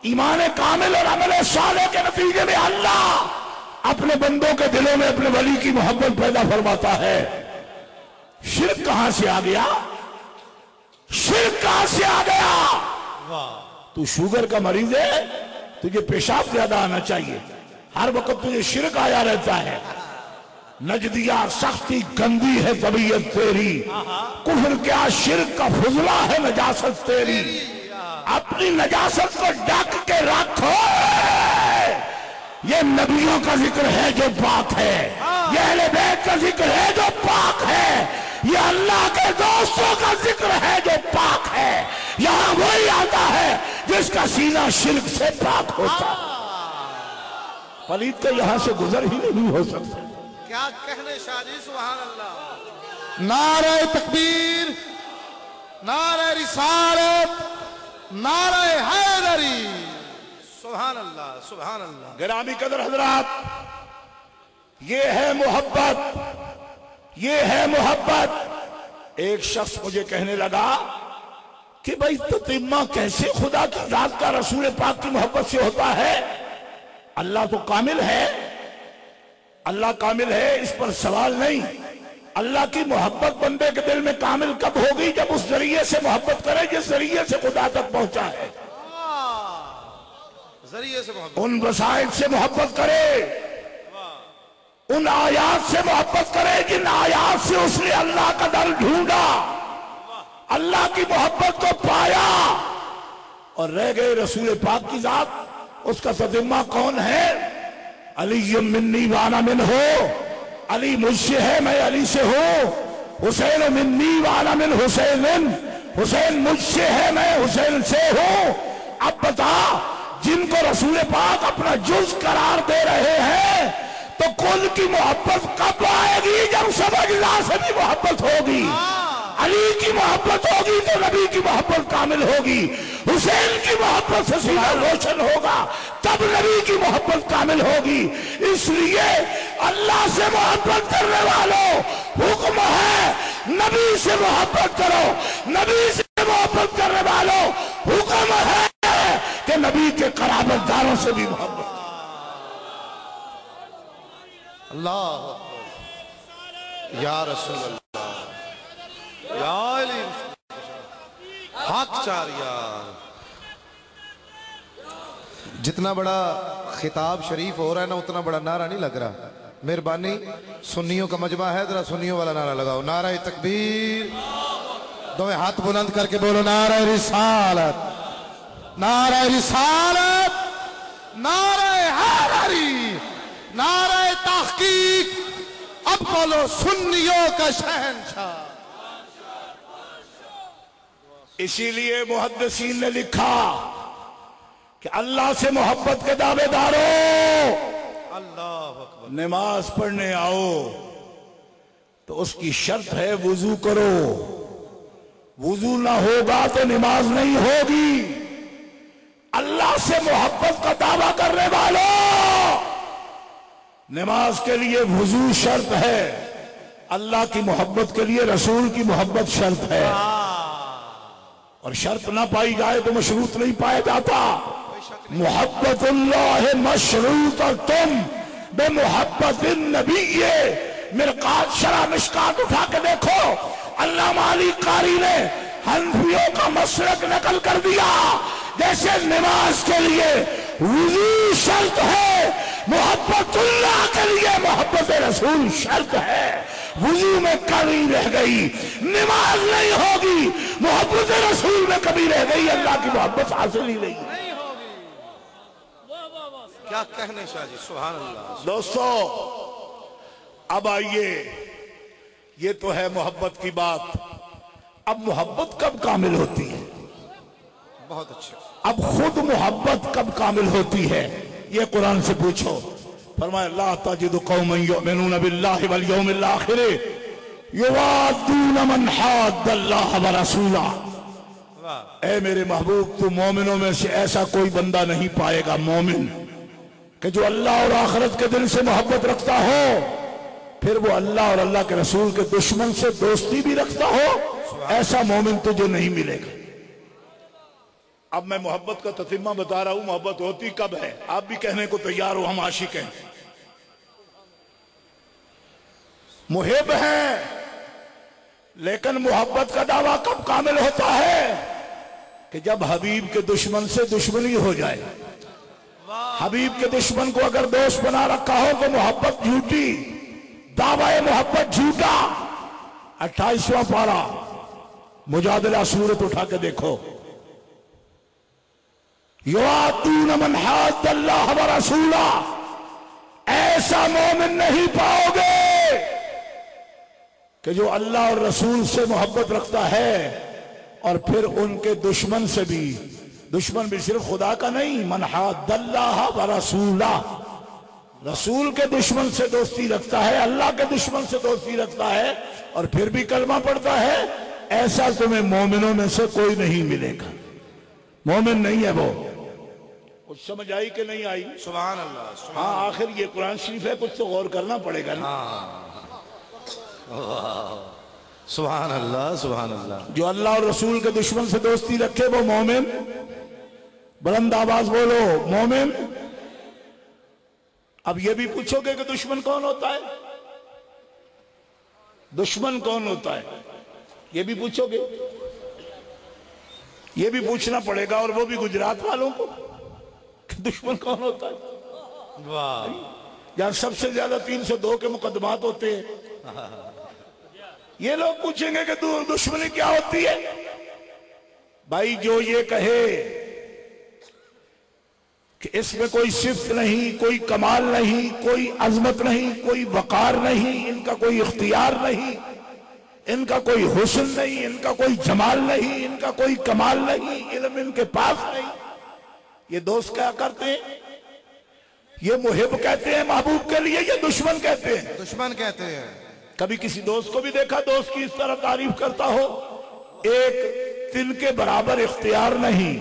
ایمان کامل اور عمل صالح کے نتیجے میں اللہ اپنے بندوں کے دلوں میں اپنے ولی کی محبت پیدا فرماتا ہے. شرک کہاں سے آ گیا؟ شرک کہاں سے آ گیا؟ تو شوگر کا مریض ہے، تجھے پیشاب زیادہ آنا چاہیے. ہر وقت تجھے شرک آیا رہتا ہے. نجدیا سختی گندی ہے طبیعت تیری، کفر کیا شرک کا فضلہ ہے نجاست تیری. اپنی نجاست کو ڈھک کے رکھو. یہ نبیوں کا ذکر ہے جو پاک ہے، یہ اہل بیت کا ذکر ہے جو پاک ہے، یہ اللہ کے دوستوں کا ذکر ہے جو پاک ہے. یہاں وہی آتا ہے جس کا سینہ شرک سے پاک ہوتا ہے. پلید کا یہاں سے گزر ہی نہیں ہو سکتا. کیا کہنے شاہ جی، سبحان اللہ. نعرہ تکبیر، نعرہ رسالت، نعرہ حیدری. سبحان اللہ، سبحان اللہ. گرامی قدر حضرات، یہ ہے محبت، یہ ہے محبت. ایک شخص مجھے کہنے لگا کہ بھائی تتمہ کیسے خدا کی ذات کا رسول پاک کی محبت سے ہوتا ہے؟ اللہ تو کامل ہے، اللہ کامل ہے، اس پر سوال نہیں. اللہ کی محبت بندے کے دل میں کامل کب ہوگی؟ جب اس ذریعے سے محبت کرے جس ذریعے سے خدا تک پہنچا ہے. ذریعے سے محبت، ان وسائل سے محبت کرے، ان آیات سے محبت کرے جن آیات سے اس نے اللہ کا در ڈھونڈا، اللہ کی محبت کو پایا اور رہ گئے رسول پاک کی ذات. اس کا تتمہ کون ہے؟ علی منی وانا من ہو، علی مجھ سے ہے میں علی سے ہوں. حسین منی وانا من حسین، حسین مجھ سے ہے میں حسین سے ہوں. اب بتا، جن کو رسول پاک اپنا جز قرار دے رہے ہیں تو کل کی محبت کب آئے گی؟ جب سب اجزاء سے بھی محبت ہوگی. علی کی محبت ہوگی تو نبی کی محبت کامل ہوگی. حسین کی محبت سے سینہ روشن ہوگا تب نبی کی محبت کامل ہوگی. اس لیے اللہ سے محبت کرنے والوں حکم ہے نبی سے محبت کرو، نبی سے محبت کرنے والوں حکم ہے کہ نبی کے قرابت داروں سے بھی محبت. اللہ اکبر. یا رسول اللہ، یا علی حق چاریار. جتنا بڑا خطاب شریف ہو رہا ہے نا اتنا بڑا نعرہ نہیں لگ رہا. مہربانی، سنیوں کا مجمع ہے، ذرا سنیوں والا نعرہ لگاؤ. نعرہ تکبیر، دو ہاتھ بلند کر کے بولو نعرہ رسالت، نعرہ رسالت، نعرہ حیدری، نعرہ تحقیق. اب بولو سنیوں کا شہنشاہ. اسی لیے محدثین نے لکھا کہ اللہ سے محبت کے دعوے دارو، اللہ اکبر، نماز پڑھنے آؤ تو اس کی شرط ہے وضو کرو. وضو نہ ہوگا تو نماز نہیں ہوگی. اللہ سے محبت کا دعویٰ کرنے والوں، نماز کے لیے وضو شرط ہے، اللہ کی محبت کے لیے رسول کی محبت شرط ہے. اور شرط نہ پائی جائے تو مشروط نہیں پایا جاتا. محبت اللہ مشروط تم بے محبت النبی. مرقات شرح مشکات اٹھا کے دیکھو، علامہ علی قاری نے حنفیوں کا مسلک نقل کر دیا. جیسے نماز کے لیے وضو شرط ہے، محبت اللہ کے لیے محبت رسول شرط ہے. وضو میں کمی رہ گئی نماز نہیں ہوگی، محبت رسول میں کمی رہ گئی اللہ کی محبت حاصل ہی نہیں ہوگی. کیا کہنے شاہ جی، سبحان اللہ. دوستو اب آئیے، یہ تو ہے محبت کی بات. اب محبت کب کامل ہوتی ہے؟ بہت اچھا. اب خود محبت کب کامل ہوتی ہے یہ قرآن سے پوچھو. فرمایا لا تجد قوما یؤمنون باللہ والیوم الآخر یوادون من حاد اللہ ورسولہ. اے میرے محبوب، تو مومنوں میں سے ایسا کوئی بندہ نہیں پائے گا مومن کہ جو اللہ اور آخرت کے دن سے محبت رکھتا ہو پھر وہ اللہ اور اللہ کے رسول کے دشمن سے دوستی بھی رکھتا ہو. ایسا مومن تجھے نہیں ملے گا. اب میں محبت کا تتمہ بتا رہا ہوں. محبت ہوتی کب ہے؟ آپ بھی کہنے کو تیار ہو ہم عاشق ہیں، محب ہیں، لیکن محبت کا دعویٰ کب کامل ہوتا ہے؟ کہ جب حبیب کے دشمن سے دشمنی ہو جائے. حبیب کے دشمن کو اگر دوست بنا رکھا ہو تو محبت جھوٹی، دعوی محبت جھوٹا۔ 28واں پارہ مجادلہ سورت اٹھا کے دیکھو، یوادون من حاد اللہ ورسولہ، ایسا مومن نہیں پاؤ گے کہ جو اللہ اور رسول سے محبت رکھتا ہے اور پھر ان کے دشمن سے بھی، دشمن بھی صرف خدا کا نہیں، من حاد اللہ ورسولہ، رسول کے دشمن سے دوستی رکھتا ہے، اللہ کے دشمن سے دوستی رکھتا ہے اور پھر بھی کلمہ پڑھتا ہے، ایسا تمہیں مومنوں میں سے کوئی نہیں ملے گا۔ مومن نہیں ہے وہ۔ کچھ سمجھ آئی کہ نہیں آئی؟ سبحان اللہ۔ ہاں، آخر یہ قرآن شریف ہے، کچھ تو غور کرنا پڑے گا نا۔ سبحان اللہ سبحان اللہ۔ جو اللہ اور رسول کے دشمن سے دوستی رکھے وہ مومن، بلند آواز بولو مومن۔ اب یہ بھی پوچھو گے کہ دشمن کون ہوتا ہے؟ دشمن کون ہوتا ہے یہ بھی پوچھو گے؟ یہ بھی پوچھنا پڑے گا، اور وہ بھی گجرات والوں کو کہ دشمن کون ہوتا ہے؟ واہ، یہاں سب سے زیادہ 302 کے مقدمات ہوتے ہیں، یہ لوگ پوچھیں گے کہ دشمنی کیا ہوتی ہے؟ بھائی جو یہ کہے کہ اس میں کوئی صفت نہیں، کوئی کمال نہیں، کوئی عظمت نہیں، کوئی وقار نہیں، ان کا کوئی اختیار نہیں، ان کا کوئی حسن نہیں، ان کا کوئی جمال نہیں، ان کا کوئی کمال نہیں، علم ان کے پاس نہیں، یہ دوست کیا کرتے ہیں؟ یہ محب کہتے ہیں محبوب کے لیے، یہ دشمن کہتے ہیں؟ دشمن کہتے ہیں۔ کبھی کسی دوست کو بھی دیکھا دوست کی اس طرح تعریف کرتا ہو؟ ایک تن کے برابر اختیار نہیں،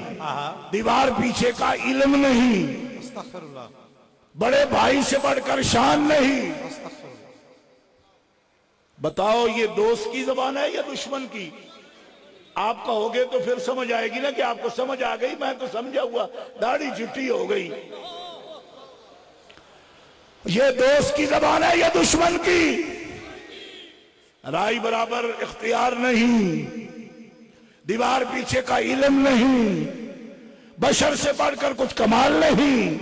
دیوار پیچھے کا علم نہیں، استغفر اللہ، بڑے بھائی سے بڑھ کر شان نہیں۔ استغفر اللہ۔ بتاؤ یہ دوست کی زبان ہے یا دشمن کی؟ آپ کہو گے تو پھر سمجھ آئے گی نا کہ آپ کو سمجھ آ گئی، میں تو سمجھا ہوا، داڑھی چھٹی ہو گئی۔ یہ دوست کی زبان ہے یا دشمن کی؟ رائے برابر اختیار نہیں، دیوار پیچھے کا علم نہیں، بشر سے بڑھ کر کچھ کمال نہیں،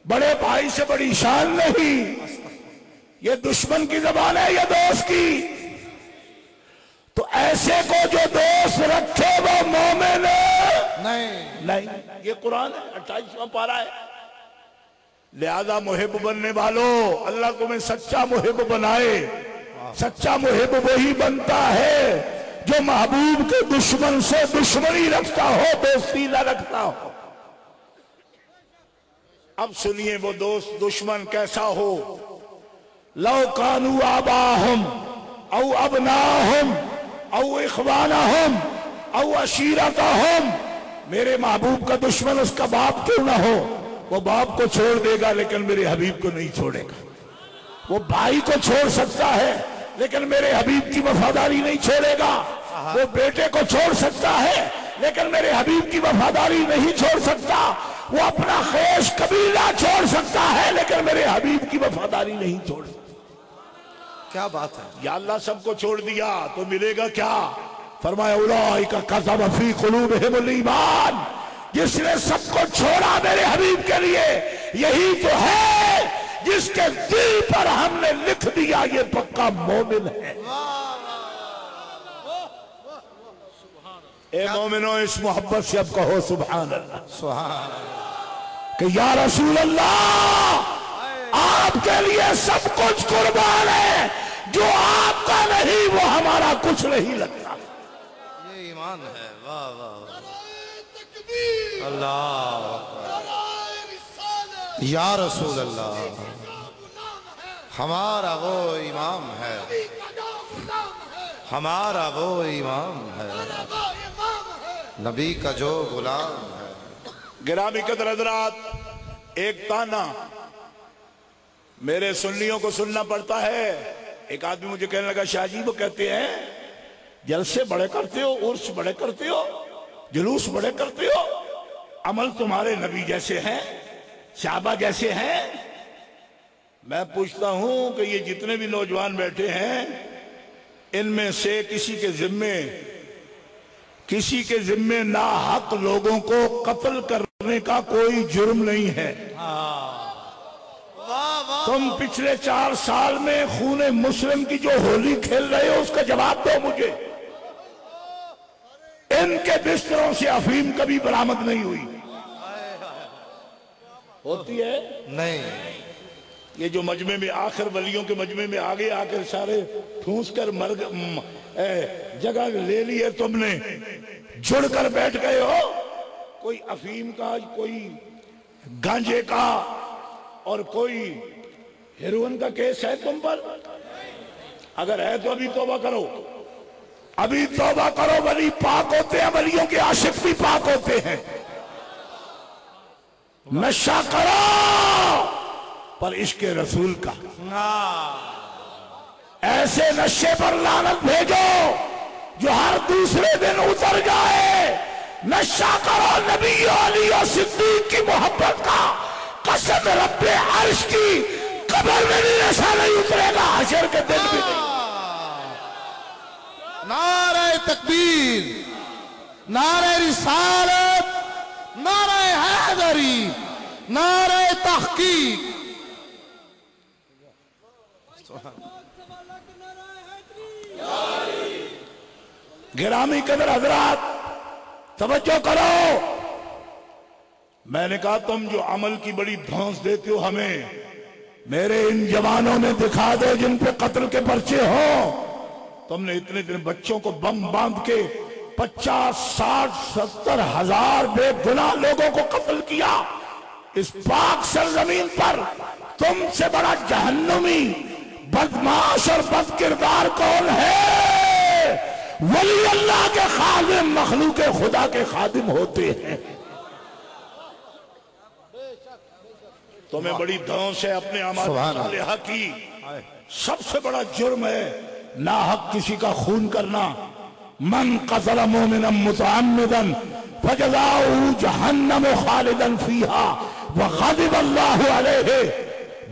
بڑے بھائی سے بڑی شان نہیں، یہ دشمن کی زبان ہے یا دوست کی؟ تو ایسے کو جو دوست رکھے وہ مومن نہیں۔ یہ قرآن ہے، 28واں پارہ ہے۔ لہذا محب بننے والوں، اللہ تمہیں سچا محب بنائے۔ سچا محب وہی بنتا ہے جو محبوب کے دشمن سے دشمنی رکھتا ہو، دوستی نہ رکھتا ہو۔ اب سنیے وہ دوست دشمن کیسا ہو۔ لو کانوا آباہم او ابناہم او اخوانہم او عشیرتہم، میرے محبوب کا دشمن اس کا باپ کیوں نہ ہو، وہ باپ کو چھوڑ دے گا لیکن میرے حبیب کو نہیں چھوڑے گا۔ وہ بھائی کو چھوڑ سکتا ہے لیکن میرے حبیب کی وفاداری نہیں چھوڑے گا۔ وہ بیٹے کو چھوڑ سکتا ہے لیکن میرے حبیب کی وفاداری نہیں چھوڑ سکتا۔ وہ اپنا خیش قبیلہ چھوڑ سکتا ہے لیکن میرے حبیب کی وفاداری نہیں چھوڑ سکتا۔ کیا بات ہے؟ یا اللہ سب کو چھوڑ دیا تو ملے گا کیا؟ فرمایا اولئک کذب فی قلوبہم الایمان، جس نے سب کو چھوڑا میرے حبیب کے لیے، یہی تو ہے جس کے دل پر ہم نے لکھ دیا یہ پکا مومن ہے۔ اے مومنو اس محبت سے اب کہو سبحان اللہ، سبحان اللہ۔ کہ یا رسول اللہ آپ کے لیے سب کچھ قربان ہے، جو آپ کا نہیں وہ ہمارا کچھ نہیں لگتا۔ یہ ایمان ہے، واہ واہ اللہ، یا رسول اللہ ہمارا وہ امام ہے، ہمارا وہ امام ہے، نبی کا جو غلام ہے۔ گرامی قدر حضرات، ایک تانا میرے سنیوں کو سننا پڑتا ہے۔ ایک آدمی مجھے کہنے لگا شاہ جی وہ کہتے ہیں جلسے بڑے کرتے ہو، عرس بڑے کرتے ہو، جلوس بڑے کرتے ہو، عمل تمہارے نبی جیسے ہیں، صحابہ جیسے ہیں۔ میں پوچھتا ہوں کہ یہ جتنے بھی نوجوان بیٹھے ہیں ان میں سے کسی کے ذمے ناحق لوگوں کو قتل کرنے پھٹنے کا کوئی جرم نہیں ہے۔ تم پچھلے 4 سال میں خون مسلم کی جو ہولی کھیل رہے ہو اس کا جواب دو مجھے۔ ان کے بستروں سے افیم کبھی برآمد نہیں ہوئی، ہوتی ہے نہیں۔ یہ جو مجمع میں آخر ولیوں کے مجمع میں آگے آ کر سارے ٹھونس کر جگہ لے لی ہے، تم نے جڑ کر بیٹھ گئے ہو۔ کوئی افیم کا، کوئی گانجے کا اور کوئی ہیروئن کا کیس ہے تم پر؟ اگر ہے تو ابھی توبہ کرو، ابھی توبہ کرو۔ ولی پاک ہوتے ہیں، ولیوں کے عاشق بھی پاک ہوتے ہیں۔ نشہ کرو پر عشق رسول کا، ایسے نشے پر لعنت بھیجو جو ہر دوسرے دن اتر جائے۔ نشہ کرو نبی علی اور صدیق کی محبت کا، قسم رب عرش کی، قبر میں بھی نشہ نہیں اترے گا، حشر کے دن بھی نہیں۔ نعرہ تکبیر، نعرہ رسالت، نعرہ حیدری، نعرہ تحقیق۔ گرامی قدر حضرات توجہ کرو، میں نے کہا تم جو عمل کی بڑی دھونس دیتے ہو ہمیں، میرے ان جوانوں نے دکھا دو جن پہ قتل کے پرچے ہوں۔ تم نے اتنے دن بچوں کو بم باندھ کے 50، 60، 70 ہزار بے گناہ لوگوں کو قتل کیا اس پاک سرزمین پر۔ تم سے بڑا جہنمی، بدمعاش اور بد کردار کون ہے؟ ولی اللہ کے خادم مخلوق خدا کے خادم ہوتے ہیں۔ تمہیں بڑی دھونس ہے اپنے اعمال صالحہ کی۔ سب سے بڑا جرم ہے ناحق کسی کا خون کرنا۔ من قتل مومنا متعمدا فجزاؤہ جہنم خالدا فیہا وغضب اللہ علیہ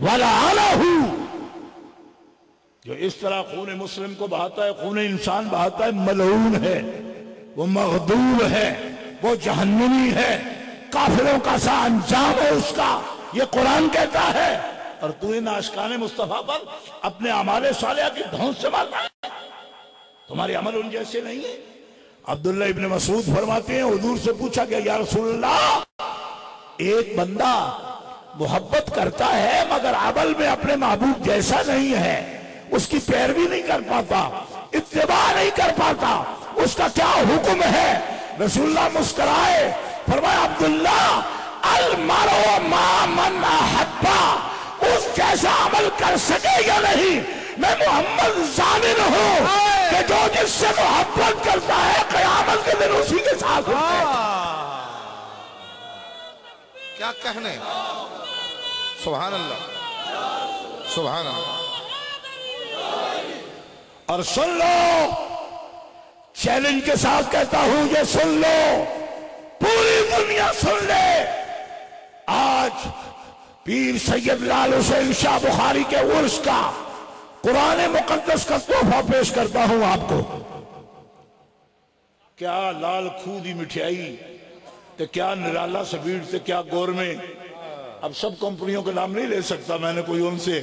ولعنہ۔ جو اس طرح خون مسلم کو بہاتا ہے، خون انسان بہاتا ہے، ملعون ہے، وہ مغضوب ہے، وہ جہنمی ہے، کافروں کا سا انجام ہے اس کا، یہ قرآن کہتا ہے۔ اور تو ان عاشقان مصطفیٰ پر اپنے اعمال صالحہ کی دھونس سے مارتا ہے، تمہارے عمل ان جیسے نہیں ہے۔ عبداللہ ابن مسعود فرماتے ہیں حضور سے پوچھا کہ یا رسول اللہ، ایک بندہ محبت کرتا ہے مگر عمل میں اپنے محبوب جیسا نہیں ہے، اس کی پیروی نہیں کر پاتا، اتباع نہیں کر پاتا، اس کا کیا حکم ہے؟ رسول اللہ مسکرائے، فرمایا عبداللہ المرء مع من احب، اس جیسا عمل کر سکے یا نہیں؟ میں محمد ضامن ہوں کہ جو جس سے محبت کرتا ہے قیامت کے دن اسی کے ساتھ ہوتا ہے۔ کیا کہنے، سبحان اللہ، سبحان اللہ۔ اور سن لو، چیلنج کے ساتھ کہتا ہوں، یہ سن لو، پوری دنیا سن لے، آج پیر سید لال حسین شاہ بخاری کے عرس کا قرآن مقدس کا تحفہ پیش کرتا ہوں آپ کو۔ کیا لال کھودی مٹھائی تے کیا نرالا سبیڑ تے کیا گورمے، اب سب کمپنیوں کے نام نہیں لے سکتا میں نے، کوئی ان سے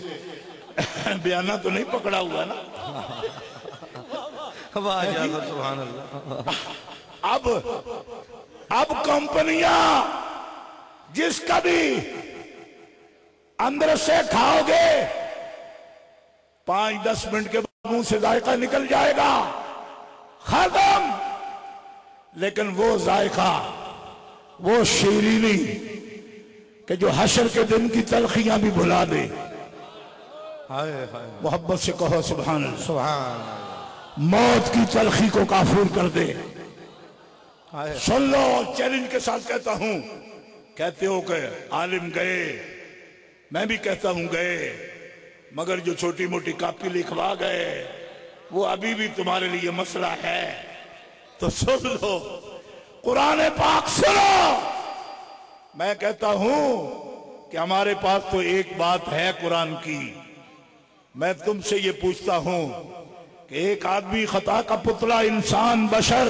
بیانہ تو نہیں پکڑا ہوا نا۔ سبحان اللہ۔ اب کمپنیاں جس کا بھی اندر سے کھاؤ گے 5-10 منٹ کے بعد منہ سے ذائقہ نکل جائے گا، ختم۔ لیکن وہ ذائقہ، وہ شیرینی کہ جو حشر کے دن کی تلخیاں بھی بھلا دے، محبت سے کہو سبحان اللہ، سبحان اللہ۔ موت کی تلخی کو کافور کر دے۔ سن لو، چیلنج کے ساتھ کہتا ہوں، کہتے ہو کہ عالم گئے، میں بھی کہتا ہوں گئے، مگر جو چھوٹی موٹی کاپی لکھوا گئے وہ ابھی بھی تمہارے لیے مسئلہ ہے۔ تو سن لو، قرآن پاک سنو۔ میں کہتا ہوں کہ ہمارے پاس تو ایک بات ہے قرآن کی، میں تم سے یہ پوچھتا ہوں کہ ایک آدمی خطا کا پتلا، انسان، بشر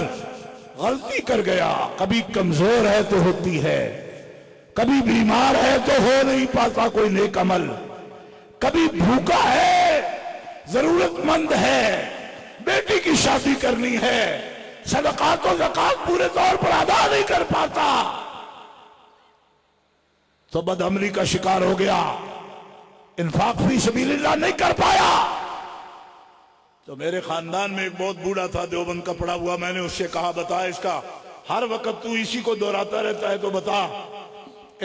غلطی کر گیا، کبھی کمزور ہے تو ہوتی ہے، کبھی بیمار ہے تو ہو نہیں پاتا کوئی نیک عمل، کبھی بھوکا ہے، ضرورت مند ہے، بیٹی کی شادی کرنی ہے، صدقات و زکات پورے طور پر ادا نہیں کر پاتا تو بدعملی کا شکار ہو گیا، انفاق فی سبیل اللہ نہیں کر پایا۔ تو میرے خاندان میں ایک بہت بوڑھا تھا دیوبند کا پڑھا ہوا، میں نے اس سے کہا بتا اس کا، ہر وقت تو اسی کو دہراتا رہتا ہے تو بتا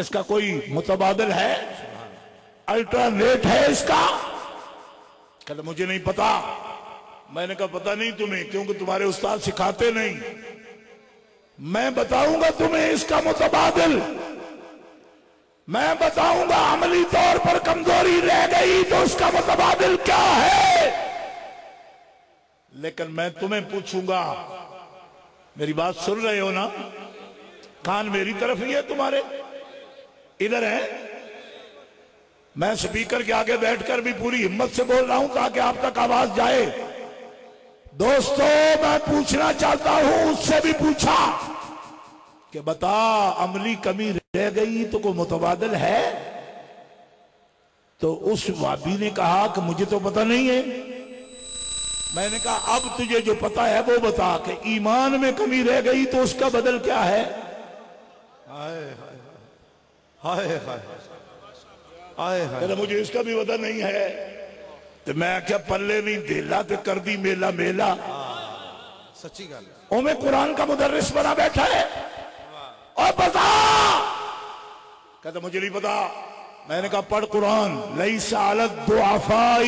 اس کا کوئی متبادل ہے، الٹرنیٹ ہے اس کا؟ کہتا مجھے نہیں پتا۔ میں نے کہا پتا نہیں تمہیں کیونکہ تمہارے استاد سکھاتے نہیں، میں بتاؤں گا تمہیں اس کا متبادل، میں بتاؤں گا عملی طور پر کمزوری رہ گئی تو اس کا متبادل کیا ہے، لیکن میں تمہیں پوچھوں گا، میری بات سن رہے ہو نا؟ کان میری طرف ہی ہے تمہارے، ادھر ہے؟ میں سپیکر کے آگے بیٹھ کر بھی پوری ہمت سے بول رہا ہوں تاکہ آپ تک آواز جائے۔ دوستو میں پوچھنا چاہتا ہوں، اس سے بھی پوچھا کہ بتا عملی کمی رہ گئی تو کوئی متبادل ہے؟ تو اس وابی نے کہا کہ مجھے تو پتہ نہیں ہے۔ میں نے کہا اب تجھے جو پتا ہے وہ بتا کہ ایمان میں کمی رہ گئی تو اس کا بدل کیا ہے؟ کہتا مجھے اس کا بھی پتہ نہیں ہے۔ تو میں کیا پلے نہیں دیلا تو کر دی میلا میلا، سچی گل او میں قرآن کا مدرس بنا بیٹھا ہے اور بتا۔ کہتا مجھے نہیں پتا۔ میں نے کہا پڑھ قرآن، لیس علی الضعفاء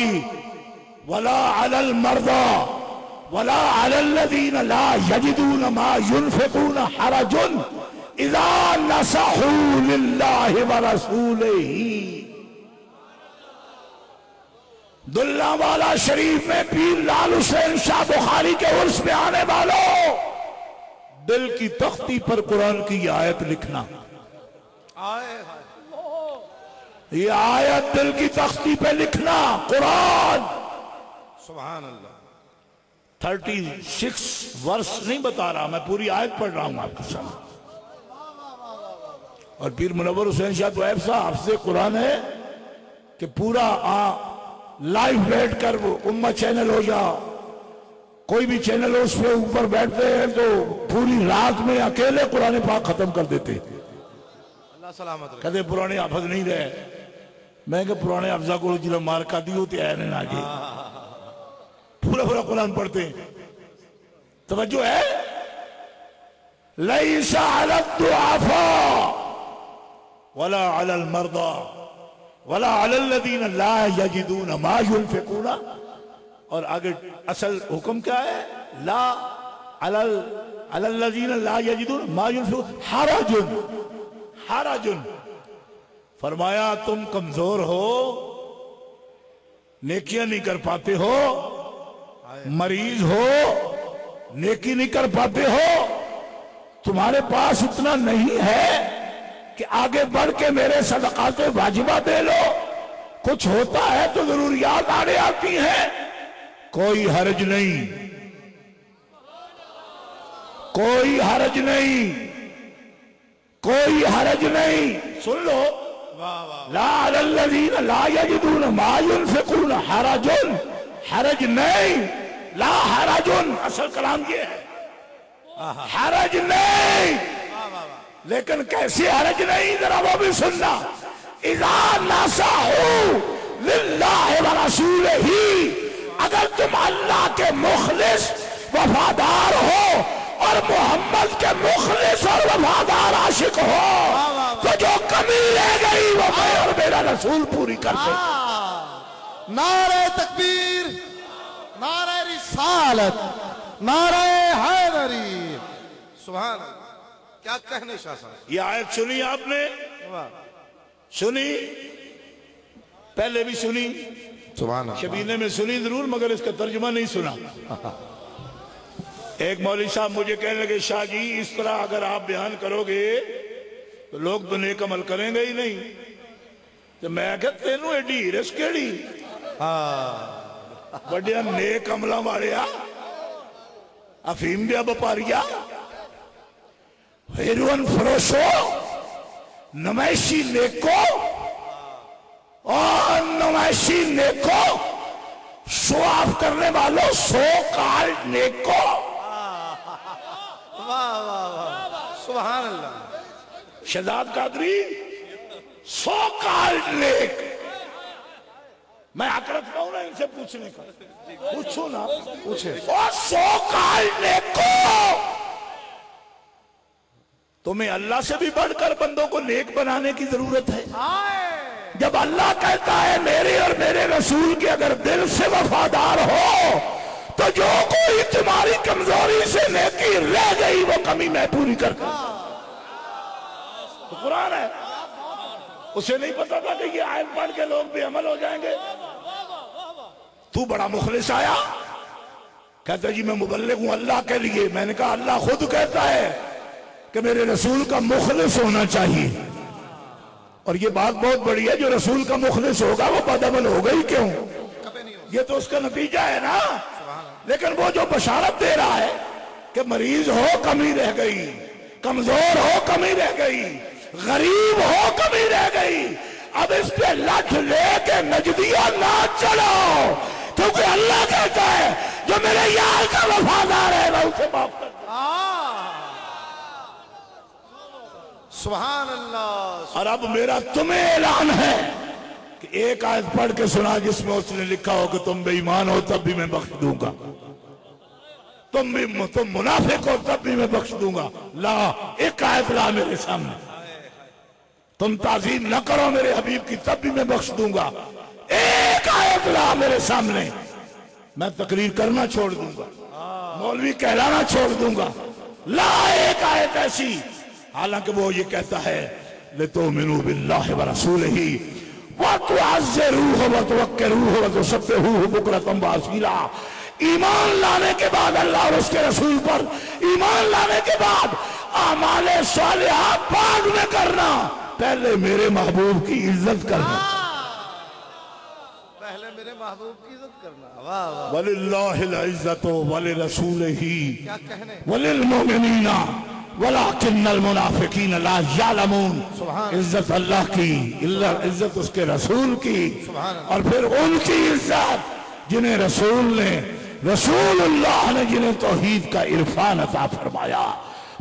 ولا علی المرضى ولا علی الذین لا یجدون ما ينفقون حرج اذا نصحوا للہ ورسولہ۔ دلہ والا شریف میں پیر لال حسین شاہ بخاری کے عرس میں آنے والوں، دل کی تختی پر قرآن کی یہ آیت لکھنا، یہ آیت دل کی تختی پہ لکھنا، قرآن سبحان اللہ 36 ورس نہیں بتا رہا، میں پوری آیت پڑھ رہا ہوں آپ کے سامنے۔ اور پیر منور حسین شاہ دوائب صاحب حافظ قرآن ہے کہ پورا لائیو بیٹھ کر وہ امہ چینل ہو جا کوئی بھی چینل ہو اس پہ اوپر بیٹھتے ہیں تو پوری رات میں اکیلے قرآن پاک ختم کر دیتے۔ اللہ سلامت رہے۔ کہتے پرانے حافظ نہیں رہے، میں کہ پرانے حافظہ کو جلو مار کا دی ہوتے آئے نہیں آگے، پورا پورا قرآن پڑھتے ہیں۔ توجہ ہے؟ لیس علی الضعفاء ولا علی المرضى ولا علی الذین لا یجدون ما ينفقون، اور آگے اصل حکم کیا ہے؟ لا علی الذین لا یجدون ما ينفقون حرج، فرمایا تم کمزور ہو، نیکیاں نہیں کر پاتے ہو، مریض ہو، نیکی نہیں کر پاتے ہو، تمہارے پاس اتنا نہیں ہے کہ آگے بڑھ کے میرے صدقات واجبہ دے لو، کچھ ہوتا ہے تو ضروریات آنے آتی ہیں، کوئی حرج نہیں، کوئی حرج نہیں، کوئی حرج نہیں۔ سن لو، لا علی الذین لا یجدون ما ينفقون حرج، حرج نہیں، لا حرج، اصل کلام یہ ہے، حرج نہیں، لیکن کیسی حرج نہیں ذرا وہ بھی سننا۔ اذا نصحوا للہ ورسولہ، اگر تم اللہ کے مخلص وفادار ہو اور محمد کے مخلص اور وفادار عاشق ہو تو جو کمی رہ گئی وہ میں اور میرا رسول پوری کر دے۔ نعرہ تکبیر، نعرہ رسالت، نعرہ حیدری، سبحان اللہ۔ کیا کہنے شاہ صاحب؟ یہ آیت سنی آپ نے؟ سنی؟ پہلے بھی سنی، سبحان اللہ، شبینے میں سنی ضرور مگر اس کا ترجمہ نہیں سنا۔ ایک مولوی صاحب مجھے کہنے لگے شاہ جی اس طرح اگر آپ بیان کرو گے تو لوگ تو نیک عمل کریں گے ہی نہیں۔ تو میں کہتا تینوں ایڈی ہرس کیڑی بڑیا نیک عملہ ماریا، افیم دیا بپاریا، ہیروئن فروشو، نمائشی نیکو اور نمائشی نیکو، شو آف کرنے والوں، سو کال نیکو. واہ واہ واہ، سبحان اللہ. شہزاد قادری سو کال نیک. میں حقرت پاؤں نا ان سے پوچھنے کا، پوچھو نا، پوچھے. اور سو کال نیکو. تمہیں اللہ سے بھی بڑھ کر بندوں کو نیک بنانے کی ضرورت ہے. جب اللہ کہتا ہے میرے اور میرے رسول کے اگر دل سے وفادار ہو تو جو کوئی تمہاری کمزوری سے نیکی رہ گئی وہ کمی میں پوری کر دوں. تو قرآن ہے. اسے نہیں پتا تھا کہ یہ آیت پڑھ کے لوگ بے عمل ہو جائیں گے. تو بڑا مخلص آیا، کہتا جی میں مبلغ ہوں اللہ کے لیے. میں نے کہا اللہ خود کہتا ہے کہ میرے رسول کا مخلص ہونا چاہیے. اور یہ بات بہت بڑی ہے، جو رسول کا مخلص ہوگا وہ بدعمل ہوگا ہی کیوں؟ یہ تو اس کا نتیجہ ہے نا. لیکن وہ جو بشارت دے رہا ہے کہ مریض ہو کمی رہ گئی، کمزور ہو کمی رہ گئی، غریب ہو کمی رہ گئی، اب اس پہ لٹھ لے کے نجدیہ نہ چلو، کیونکہ اللہ کہتا ہے جو میرے یار کا وفادار ہے میں اسے معاف کر دوں. سبحان اللہ. اور اب میرا تمہیں اعلان ہے کہ ایک آیت پڑھ کے سنا جس میں اس نے لکھا ہو کہ تم بے ایمان ہو تب بھی میں بخش دوں گا، تم منافق ہو تب بھی میں بخش دوں گا. لا، ایک آیت لا میرے سامنے. تم تعظیم نہ کرو میرے حبیب کی تب بھی میں بخش دوں گا. ایک آیت لا میرے سامنے، میں تقریر کرنا چھوڑ دوں گا، مولوی کہلانا چھوڑ دوں گا. لا ایک آیت ایسی. حالانکہ وہ یہ کہتا ہے لِتُؤْمِنُوا بِاللَّهِ وَرَسُولِهِ وَتُعَزِّرُوهُ وَتُوَقِّرُوهُ وَتُسَبِّحُوهُ بُكْرَةً وَأَصِيلًا. ایمان لانے کے بعد اللہ اور اس کے رسول پر ایمان لانے کے بعد اعمال صالحات بعد میں کرنا، پہلے میرے محبوب کی عزت کرنا. پہلے میرے محبوب کی عزت کرنا. واہ واہ. وَلِلَّهِ الْعِزَّةُ وَلِرَسُولِهِ کیا کہنے. وَلِلْمُؤْمِنِينَ وَلَكِنَّ الْمُنَافِقِينَ لَا يَعْلَمُونَ. عزت اللہ کی، عزت اس کے رسول کی، اور پھر ان کی عزت جنہیں رسول اللہ نے جنہیں توحید کا عرفان عطا فرمایا.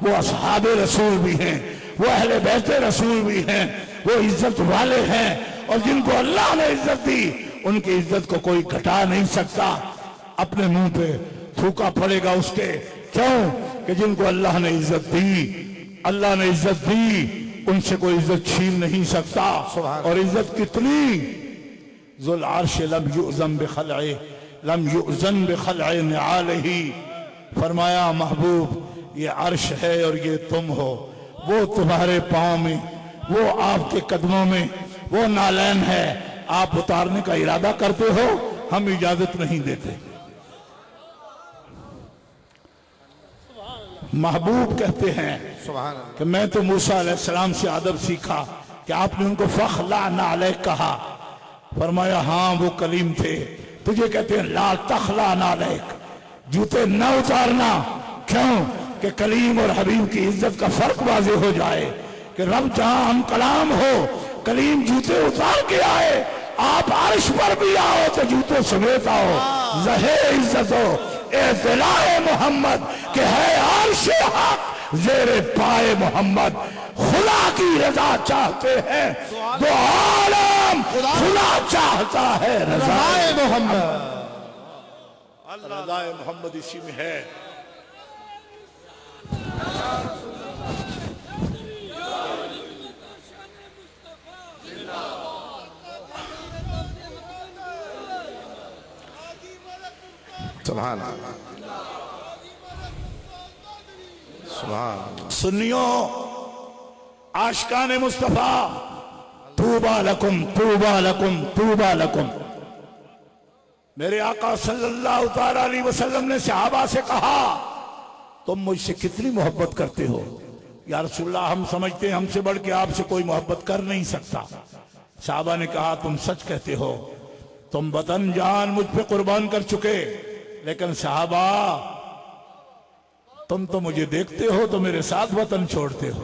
وہ اصحاب رسول بھی ہیں، وہ اہل بیت رسول بھی ہیں، وہ عزت والے ہیں، اور جن کو اللہ نے عزت دی ان کی عزت کو کوئی گھٹا نہیں سکتا. اپنے منہ پہ تھوکا پڑے گا اس کے. کیوں کہ جن کو اللہ نے عزت دی، اللہ نے عزت دی، ان سے کوئی عزت چھین نہیں سکتا. اور عزت کتنی. ذو العرش لم یؤذن بخلع نعالہ. فرمایا محبوب یہ عرش ہے اور یہ تم ہو، وہ تمہارے پاؤں میں، وہ آپ کے قدموں میں، وہ نالین ہے. آپ اتارنے کا ارادہ کرتے ہو، ہم اجازت نہیں دیتے. محبوب کہتے ہیں کہ میں تو موسیٰ علیہ السلام سے ادب سیکھا کہ آپ نے ان کو فخلعنا علیک کہا. فرمایا ہاں وہ کلیم تھے. تجھے کہتے ہیں لا تخلعنا علیک، جوتے نہ اتارنا. کیوں کہ کلیم اور حبیب کی عزت کا فرق واضح ہو جائے کہ رب جہاں ہم کلام ہو، کلیم جوتے اتار کے آئے، آپ عرش پر بھی آؤ تو جوتے سمیت آؤ. ظاہر عزت ہو اطلاع محمد کہ ہے عرش حق زیر پائے محمد. خدا کی رضا چاہتے ہیں تو عالم خدا چاہتا ہے رضا محمد. رضا محمد اسی میں ہے. سبحان اللہ. سبحان. سنیوں، عاشقان مصطفیٰ، طوبیٰ لکم طوبیٰ لکم طوبیٰ لکم. میرے آقا صلی اللہ تعالیٰ علیہ وسلم نے صحابہ سے کہا تم مجھ سے کتنی محبت کرتے ہو؟ یا رسول اللہ ہم سمجھتے ہیں ہم سے بڑھ کے آپ سے کوئی محبت کر نہیں سکتا. صحابہ نے کہا تم سچ کہتے ہو، تم وطن جان مجھ پہ قربان کر چکے، لیکن صحابہ تم تو مجھے دیکھتے ہو تو میرے ساتھ وطن چھوڑتے ہو.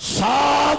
7